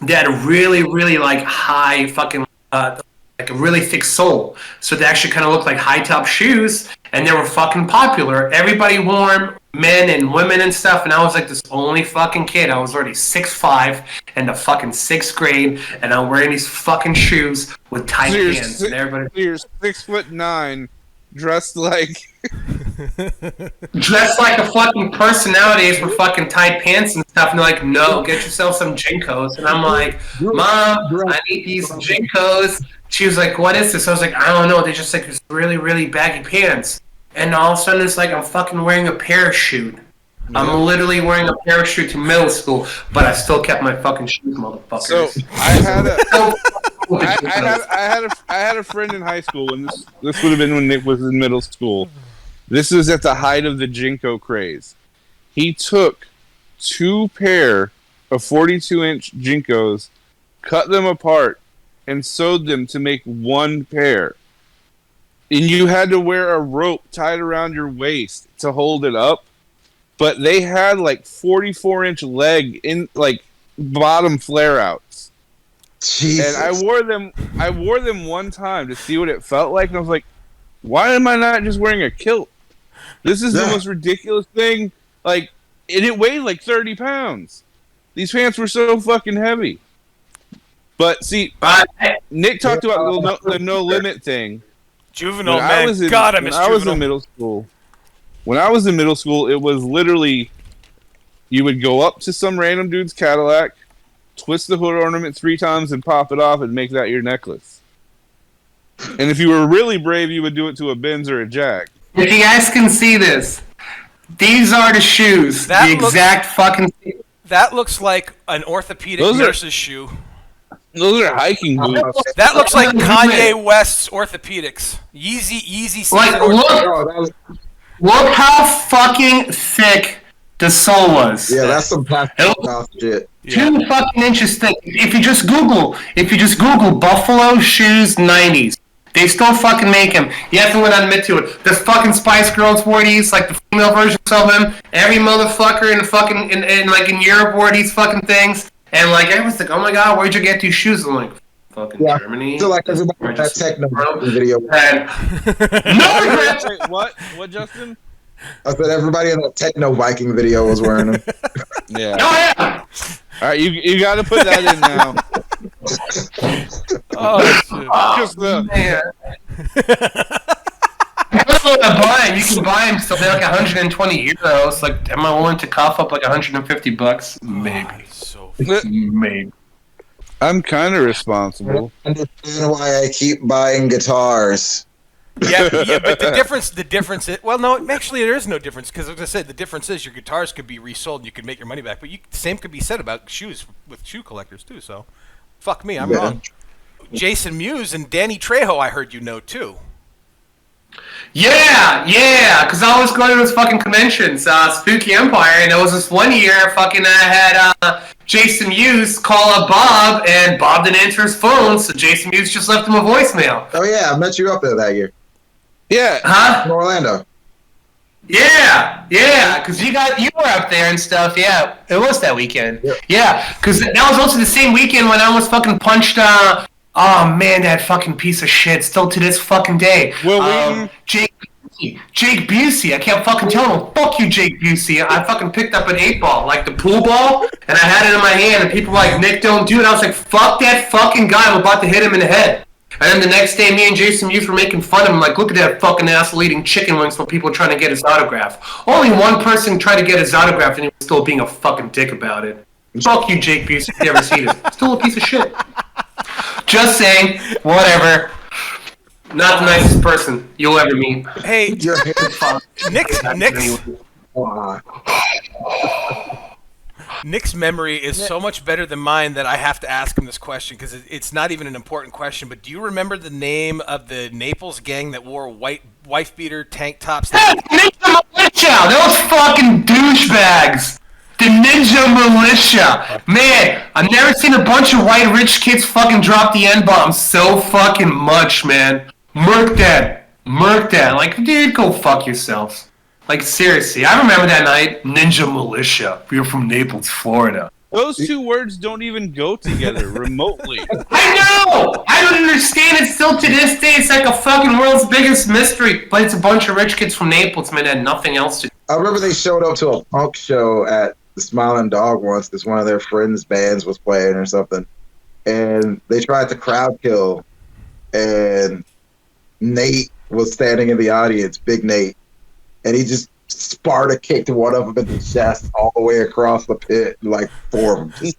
They had a really, really like high fucking like a really thick sole, so they actually kind of looked like high top shoes, and they were fucking popular. Everybody wore them, men and women and stuff, and I was like this only fucking kid. I was already 6'5" in the fucking 6th grade, and I'm wearing these fucking shoes with tight pants. And everybody, you're 6'9", dressed like dressed like a fucking person nowadays with fucking tight pants and stuff. And they're like, no, get yourself some Jinkos. And I'm like, Mom, I need these Jinkos. She was like, what is this? I was like, I don't know. They're just like this really, really baggy pants. And all of a sudden, it's like I'm fucking wearing a parachute. I'm literally wearing a parachute to middle school, but I still kept my fucking shoes, motherfuckers. So I had a friend in high school, and this would have been when Nick was in middle school. This was at the height of the Jinko craze. He took 2 pair of 42-inch Jinkos, cut them apart, and sewed them to make 1 pair. And you had to wear a rope tied around your waist to hold it up. But they had like 44-inch leg in like bottom flare outs. Jesus. And I wore them one time to see what it felt like, and I was like, why am I not just wearing a kilt? This is the most ridiculous thing. Like, and it weighed like 30 pounds. These pants were so fucking heavy. But see, Nick talked about the no limit thing. Juvenile, man. God, I miss Juvenile. I was in middle school. When I was in middle school, it was literally, you would go up to some random dude's Cadillac, twist the hood ornament 3 times and pop it off and make that your necklace. And if you were really brave, you would do it to a Benz or a Jag. If you guys can see this, these are the shoes. That looks like an orthopedic nurse's shoe. Those are hiking boots. That looks like Kanye West's orthopedics. Yeezy. Like, look how fucking thick the sole was. Yeah, that's some plastic shit. 2 fucking inches thick. If you just Google Buffalo shoes 90s, they still fucking make them. You have to admit to it. The fucking Spice Girls wore these, like the female versions of them. Every motherfucker in Europe wore these fucking things. And like everyone's like, oh my god, where'd you get these shoes? I'm like, fucking Germany. So like everybody that techno video. No regrets. Wait, what? What, Justin? I said everybody in that techno Viking video was wearing them. Yeah. Oh yeah. All right, you got to put that in now. Just man. I don't know what I'm buying. You can buy them still. They're like 120 euros. Like, am I willing to cough up like $150? Maybe. Maybe. I'm kind of responsible. I understand why I keep buying guitars. Yeah, but the difference is, well, no, actually there is no difference, because as I said, the difference is your guitars could be resold and you could make your money back, but the same could be said about shoes with shoe collectors too, so fuck me, I'm wrong. Jason Mewes and Danny Trejo, I heard you know too. Yeah, because I was going to those fucking conventions, Spooky Empire, and there was this one year I had Jason Mewes call up Bob, and Bob didn't answer his phone, so Jason Mewes just left him a voicemail. Oh yeah, I met you up there that year. Yeah. Huh? In Orlando. Yeah, because you were up there and stuff, yeah. It was that weekend. Yeah, because that was also the same weekend when I almost fucking punched, oh man, that fucking piece of shit, still to this fucking day. Jake Busey, I can't fucking tell him, fuck you, Jake Busey. I fucking picked up an 8-ball, like the pool ball, and I had it in my hand, and people were like, Nick, don't do it. I was like, fuck that fucking guy, I'm about to hit him in the head. And then the next day, me and Jason Mewes were making fun of him, like, look at that fucking asshole eating chicken wings while people were trying to get his autograph. Only one person tried to get his autograph, and he was still being a fucking dick about it. Fuck you, Jake Busey, if you ever see this. Still a piece of shit. Just saying, whatever. Not the nicest person you'll ever meet. Hey, Nick's memory is so much better than mine that I have to ask him this question, because it's not even an important question, but do you remember the name of the Naples gang that wore white wife-beater tank tops? Ninja Militia! Those fucking douchebags! The Ninja Militia! Man, I've never seen a bunch of white rich kids fucking drop the N-bomb so fucking much, man. Murk that. Like, dude, go fuck yourselves. Like, seriously, I remember that night, Ninja Militia. We were from Naples, Florida. Those 2 words don't even go together remotely. I know! I don't understand it still to this day. It's like a fucking world's biggest mystery. But it's a bunch of rich kids from Naples, man, that had nothing else to do. I remember they showed up to a punk show at the Smiling Dog once, because one of their friends' bands was playing or something. And they tried to crowd kill. And Nate was standing in the audience, Big Nate. and he just Sparta kicked one of them in the chest all the way across the pit, like 4 of them.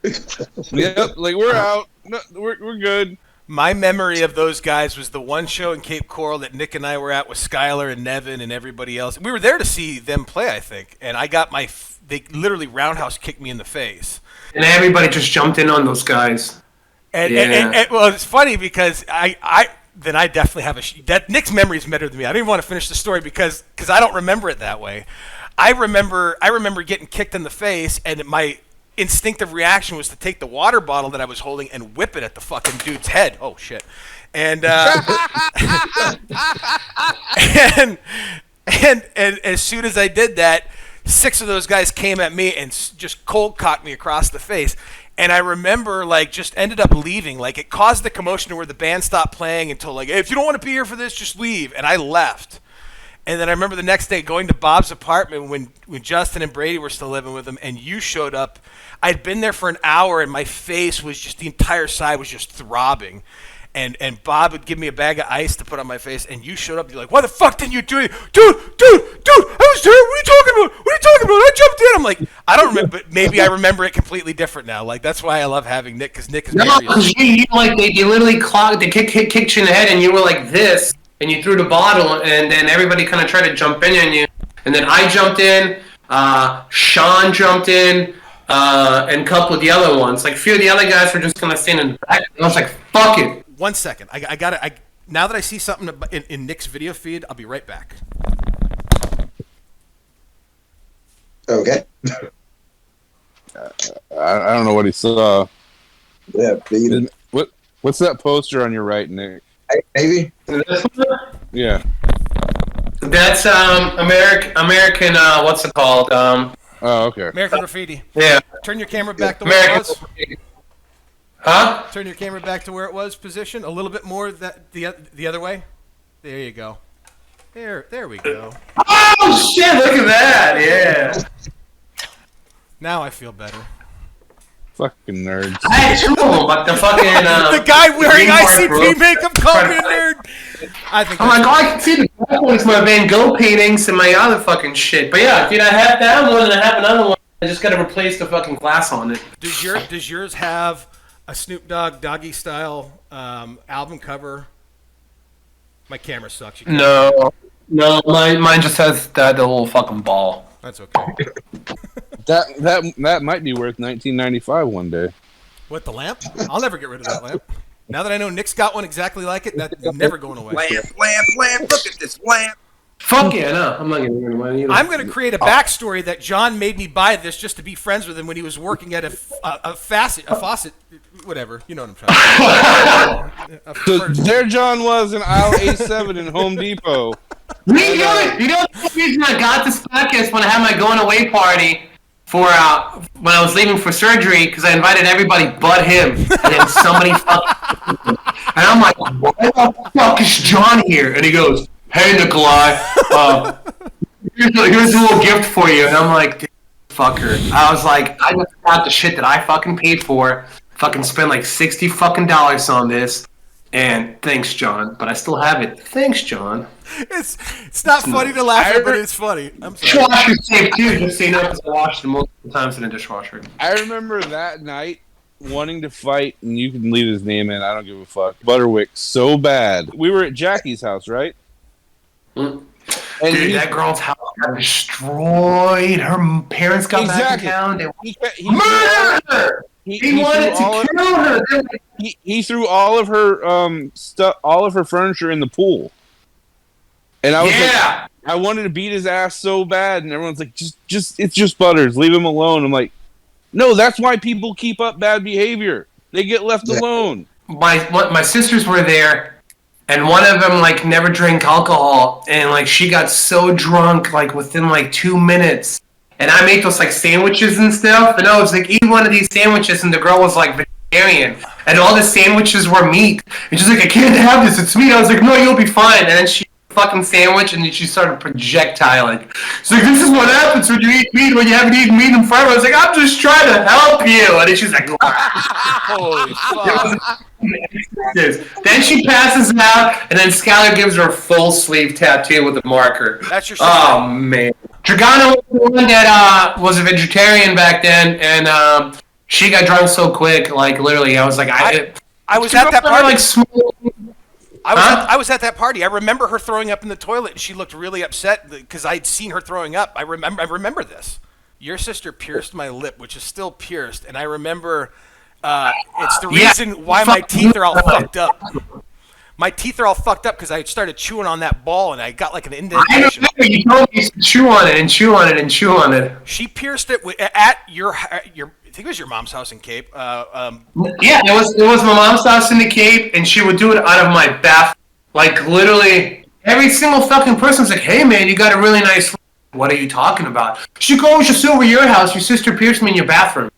Just Yep, like we're out. No, we're good. My memory of those guys was the one show in Cape Coral that Nick and I were at with Skylar and Nevin and everybody else. We were there to see them play, I think, and I got they literally roundhouse kicked me in the face. And everybody just jumped in on those guys. And well, it's funny because I definitely have that Nick's memory is better than me. I didn't want to finish the story because I don't remember it that way. I remember getting kicked in the face, and my instinctive reaction was to take the water bottle that I was holding and whip it at the fucking dude's head. Oh shit! And and as soon as I did that, 6 of those guys came at me and just cold cocked me across the face. And I remember, like, just ended up leaving. Like, it caused the commotion to where the band stopped playing until, like, hey, if you don't want to be here for this, just leave. And I left. And then I remember the next day going to Bob's apartment when Justin and Brady were still living with him, and you showed up. I'd been there for an hour, and my face was just, the entire side was just throbbing. And Bob would give me a bag of ice to put on my face, and you showed up. You're like, why the fuck didn't you do it? Dude, I was there. What are you talking about? I jumped in. I'm like, I don't remember, but maybe I remember it completely different now. Like, that's why I love having Nick, because Nick is no, because you like, they literally clogged, they kicked you in the head, and you were like this, and you threw the bottle, and then everybody kind of tried to jump in on you. And then I jumped in, Sean jumped in, and a couple of the other ones. Like, a few of the other guys were just kind of standing in the back. And I was like, fuck it. 1 second. I got it. Now that I see something in Nick's video feed, I'll be right back. okay. I don't know what he saw. Yeah, baby. What's that poster on your right, Nick? Maybe. Yeah. That's American. What's it called? Oh, okay. American Graffiti. Yeah. Turn your camera back to where it was. Huh? Turn your camera back to where it was. Position a little bit more the other way. There you go. There we go. Oh shit! Look at that. Yeah. Now I feel better. Fucking nerds. I had 2 of them, but the fucking the guy wearing ICP makeup called me a nerd. I think. I'm like, I can see the points, my Van Gogh paintings and my other fucking shit. But yeah, dude, I have that one and I have another one. I just gotta replace the fucking glass on it. Does yours have a Snoop Dogg Doggy Style album cover? My camera sucks. No, mine just has the little fucking ball. That's okay. That might be worth $19.95 one day. What, the lamp? I'll never get rid of that lamp. Now that I know Nick's got one exactly like it, that's never going away. Lamp, look at this lamp. Fuck yeah, no, I'm not getting rid of mine either. I'm going to create a backstory that John made me buy this just to be friends with him when he was working at a faucet, whatever. You know what I'm trying to say. So there John was in aisle A7 in Home Depot. You know the reason I got this podcast when I had my going away party for when I was leaving for surgery, because I invited everybody but him, and then somebody fucking, and I'm like, why the fuck is John here? And he goes, hey Nikolai, here's a little gift for you. And I'm like, fucker. I was like, I just got the shit that I fucking paid for, fucking spent like $60 fucking dollars on this, and thanks John, but I still have it. Thanks John. It's not funny to laugh at, but it's funny. I'm sorry. Dishwasher's safe too, just so you know, because I washed them multiple times in a dishwasher. I remember that night wanting to fight, and you can leave his name in, I don't give a fuck, Butterwick so bad. We were at Jackie's house, right? Mm. And dude, that girl's house got destroyed. Her parents got back in town. He murdered her! He wanted to kill her! He threw all of her stuff, all of her furniture in the pool. And I was like, I wanted to beat his ass so bad, and everyone's like, just it's just Butters, leave him alone. I'm like, no, that's why people keep up bad behavior. They get left alone. My sisters were there, and one of them like never drank alcohol, and like she got so drunk like within like 2 minutes. And I made those like sandwiches and stuff, and I was like, eat one of these sandwiches, and the girl was like vegetarian, and all the sandwiches were meat. And she's like, I can't have this, it's meat. I was like, no, you'll be fine. And then she fucking sandwich, and then she started projectiling. She's like, this is what happens when you eat meat when you haven't eaten meat in forever. I was like, I'm just trying to help you. And then she's like, holy fuck. Then she passes out, and then Skylar gives her a full sleeve tattoo with a marker. That's your sister. Oh, man. Dragana was the one that was a vegetarian back then, and she got drunk so quick, like, literally, I was like... I was at that party. Like, small... I was at that party. I remember her throwing up in the toilet, and she looked really upset because I'd seen her throwing up. I remember this. Your sister pierced my lip, which is still pierced, and I remember it's the reason why my teeth are all fucked up. My teeth are all fucked up because I started chewing on that ball, and I got like an indentation. I remember you told me to chew on it and chew on it and chew on it. She pierced it at your I think it was your mom's house in Cape. Yeah, it was my mom's house in the Cape, and she would do it out of my bath. Like, literally, every single fucking person's like, hey, man, you got a really nice... What are you talking about? She goes, just over your house. Your sister pierced me in your bathroom.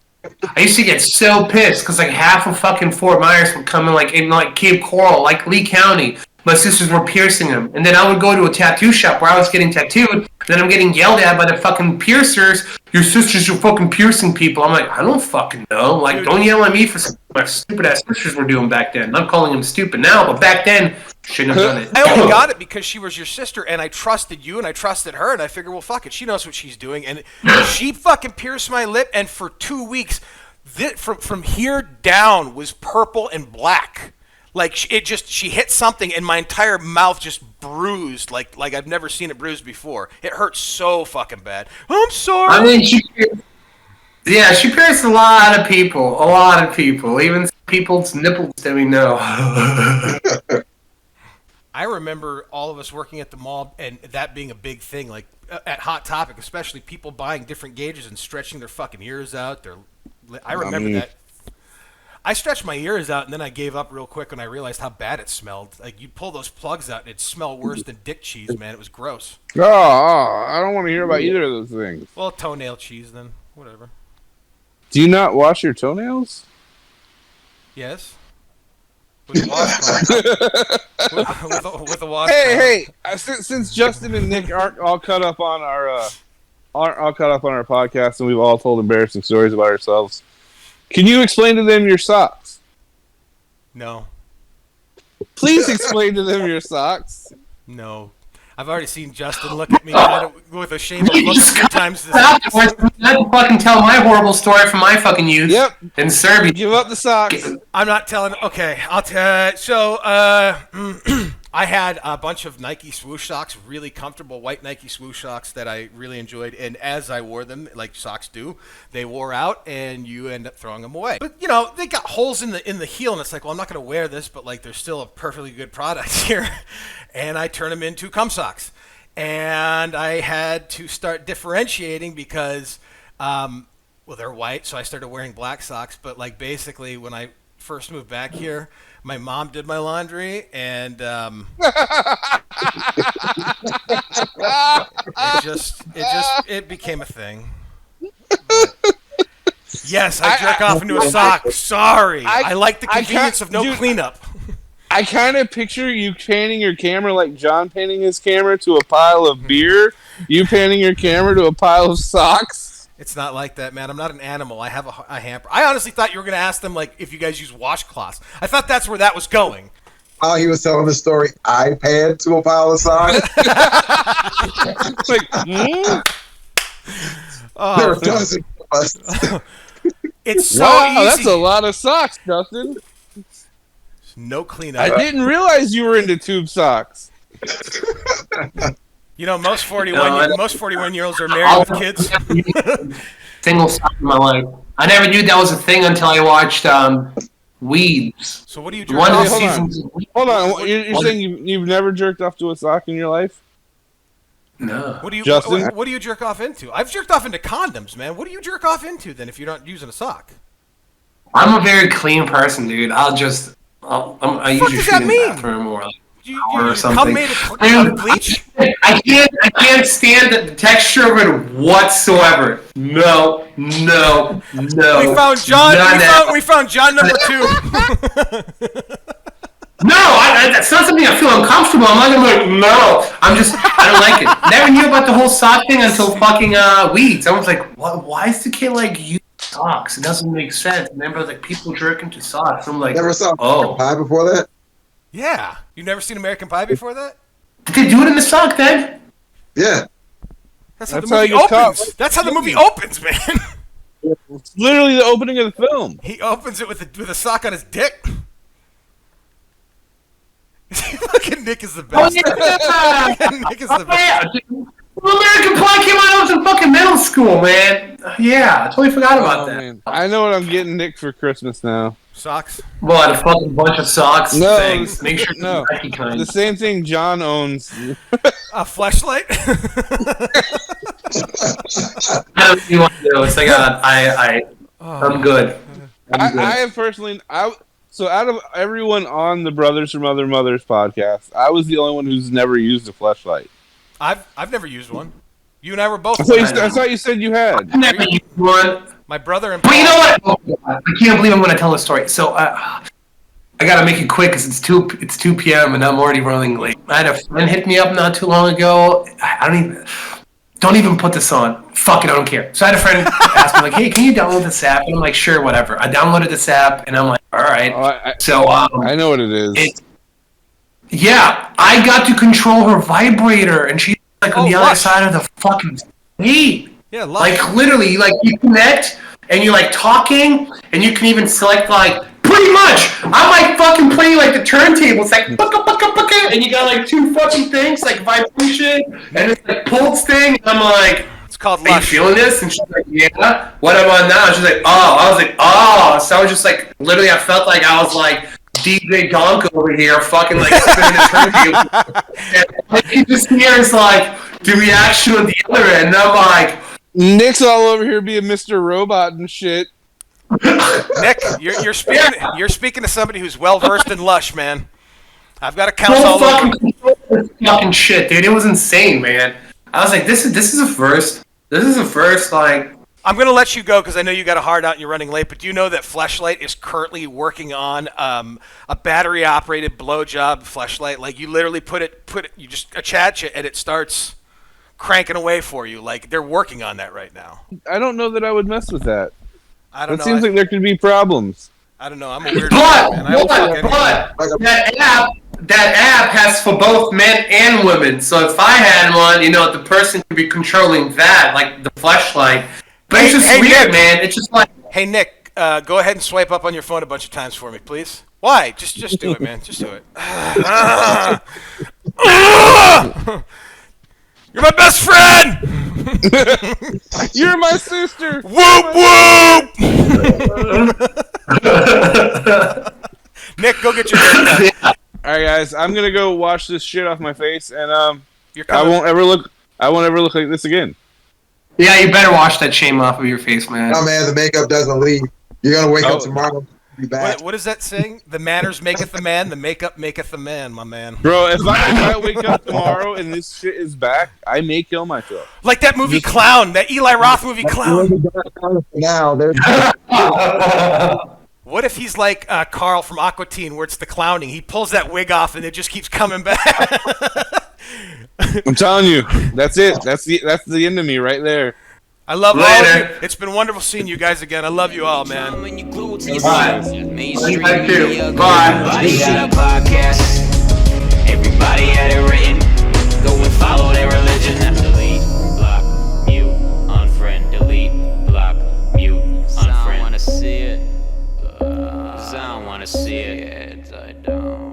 I used to get so pissed, because, like, half of fucking Fort Myers would come in, like, Cape Coral, like, Lee County. My sisters were piercing them. And then I would go to a tattoo shop where I was getting tattooed. Then I'm getting yelled at by the fucking piercers. Your sisters are fucking piercing people. I'm like, I don't fucking know. Like, don't yell at me for something my stupid-ass sisters were doing back then. I'm calling them stupid now, but back then, shouldn't have done it. I only got it because she was your sister, and I trusted you, and I trusted her, and I figured, well, fuck it. She knows what she's doing. And she fucking pierced my lip, and for 2 weeks, from here down was purple and black. Like, she hit something, and my entire mouth just bruised, like I've never seen it bruised before. It hurt so fucking bad. I'm sorry. I mean, she pierced a lot of people, even people's nipples that we know. I remember all of us working at the mall, and that being a big thing, like, at Hot Topic, especially people buying different gauges and stretching their fucking ears out. I remember that. I stretched my ears out, and then I gave up real quick when I realized how bad it smelled. Like, you'd pull those plugs out, and it'd smell worse than dick cheese, man. It was gross. Oh, I don't want to hear about either of those things. Well, toenail cheese, then. Whatever. Do you not wash your toenails? Yes. With a washcloth. with a washcloth. Hey! Since Justin and Nick aren't all caught up on our podcast, and we've all told embarrassing stories about ourselves, can you explain to them your socks? No. Please explain to them your socks. No. I've already seen Justin look at me with a shameless look a few times this week. Not fucking tell my horrible story from my fucking youth. Yep. In Serbia. Give up the socks. I'm not telling. Okay, I'll tell. So, I had a bunch of Nike swoosh socks, really comfortable white Nike swoosh socks that I really enjoyed. And as I wore them, like socks do, they wore out, and you end up throwing them away. But they got holes in the heel, and it's like, well, I'm not going to wear this, but like, there's still a perfectly good product here. And I turn them into cum socks, and I had to start differentiating because, they're white, so I started wearing black socks. But like, basically, when I first moved back here, my mom did my laundry, and it became a thing. But, yes, I jerk off into a sock. Sorry, I like the convenience of no cleanup. I kind of picture you panning your camera like John panning his camera to a pile of beer. You panning your camera to a pile of socks. It's not like that, man. I'm not an animal. I have a hamper. I honestly thought you were going to ask them, like, if you guys use washcloths. I thought that's where that was going. While he was telling the story, I panned to a pile of socks. There are dozens of us. It's so easy. That's a lot of socks, Justin. No cleanup. I didn't realize you were into tube socks. Most 41-year-olds are married with kids. Single sock in my life. I never knew that was a thing until I watched Weeds. So what do you do? Hold on. You're saying you've never jerked off to a sock in your life? No. What do you, Justin? What do you jerk off into? I've jerked off into condoms, man. What do you jerk off into then if you're not using a sock? I'm a very clean person, dude. I usually shoot in the bathroom or or something. Come made of bleach? I can't stand the texture of it whatsoever. No. We found John. We found John number 2. No, that's not something I feel uncomfortable. I'm not gonna be like, no. I don't like it. Never knew about the whole sock thing until fucking Weeds. I was like, what? Why is the kid like you? socks. It doesn't make sense. And then like people jerk into socks. I'm like, Never saw oh. Pie before that? Yeah. You've never seen American Pie before that? Did they do it in the sock then? Yeah. That's how the movie opens. That's how the movie opens, man. It's literally the opening of the film. He opens it with a sock on his dick. Fucking Nick is the best. Oh, yeah. Nick is the best. Yeah. Well, American Pie came out when I was in fucking middle school, man. Yeah, I totally forgot about that. Man. I know what I'm getting Nick for Christmas now. Socks? What, a fucking bunch of socks? No, Thanks. Make sure no. kind. The same thing John owns. A fleshlight? I don't really want to do. It's like I'm good. I have personally, so out of everyone on the Brothers from Other Mothers podcast, I was the only one who's never used a fleshlight. I've never used one. You and I were both. I thought you said you had. I've never used one. My brother and. But you know what? Oh, I can't believe I'm going to tell this story. So I gotta make it quick because it's 2 p.m. and I'm already running late. I had a friend hit me up not too long ago. Don't even put this on. Fuck it, I don't care. So I had a friend ask me like, "Hey, can you download this app?" And I'm like, "Sure, whatever." I downloaded this app and I'm like, "All right." I know what it is. Yeah, I got to control her vibrator, and she's like on the other side of the fucking state. Yeah, like literally, like you connect and you're like talking, and you can even select like pretty much. I'm like fucking playing like the turntable. It's like bucka bucka bucka, and you got like 2 fucking things like vibration and it's like pulse thing. And I'm like, it's called Lush. Are you feeling this? And she's like, yeah. What am I now? And she's like, oh. I was like, oh. So I was just like, literally, I felt like I was like DJ Donko over here, fucking like spinning the turntable. And I can just hear it's like the reaction on the other end. And I'm like, Nick's all over here being Mr. Robot and shit. Nick, you're speaking to somebody who's well versed in Lush, man. I've got accounts all over. Fucking shit, dude. It was insane, man. I was like, this is a first. This is a first. Like, I'm gonna let you go because I know you got a hard out and you're running late. But do you know that Fleshlight is currently working on a battery-operated blowjob Fleshlight? Like, you literally put it, you just attach it and it starts cranking away for you. Like, they're working on that right now. I don't know that I would mess with that. I don't know. It seems like there could be problems. I don't know. I'm a weird man. That app has for both men and women. So if I had one, the person could be controlling that, like the fleshlight. But it's just weird, Nick, man. It's just like, hey Nick, go ahead and swipe up on your phone a bunch of times for me, please. Why? Just do it, man. Just do it. You're my best friend! You're my sister! Whoop whoop! Nick, go get your haircut. Alright guys, I'm gonna go wash this shit off my face and I won't ever look like this again. Yeah, you better wash that shame off of your face, man. No man, the makeup doesn't leave. You're gonna wake up tomorrow. What is that saying? The manners maketh the man, the makeup maketh the man, my man. Bro, if I wake up tomorrow and this shit is back, I may kill myself. Like that movie Clown, that Eli Roth movie Clown. Now there's. What if he's like Carl from Aqua Teen, where it's the clowning? He pulls that wig off and it just keeps coming back. I'm telling you, that's it. That's the end of me right there. I love all of you. It's been wonderful seeing you guys again. I love you all, man. Bye. Thank you. Bye. Everybody had it written. Go and follow their religion. Delete, block, mute, unfriend. Delete, block, mute, unfriend. I don't wanna see it. 'Cause I don't wanna see it. I don't.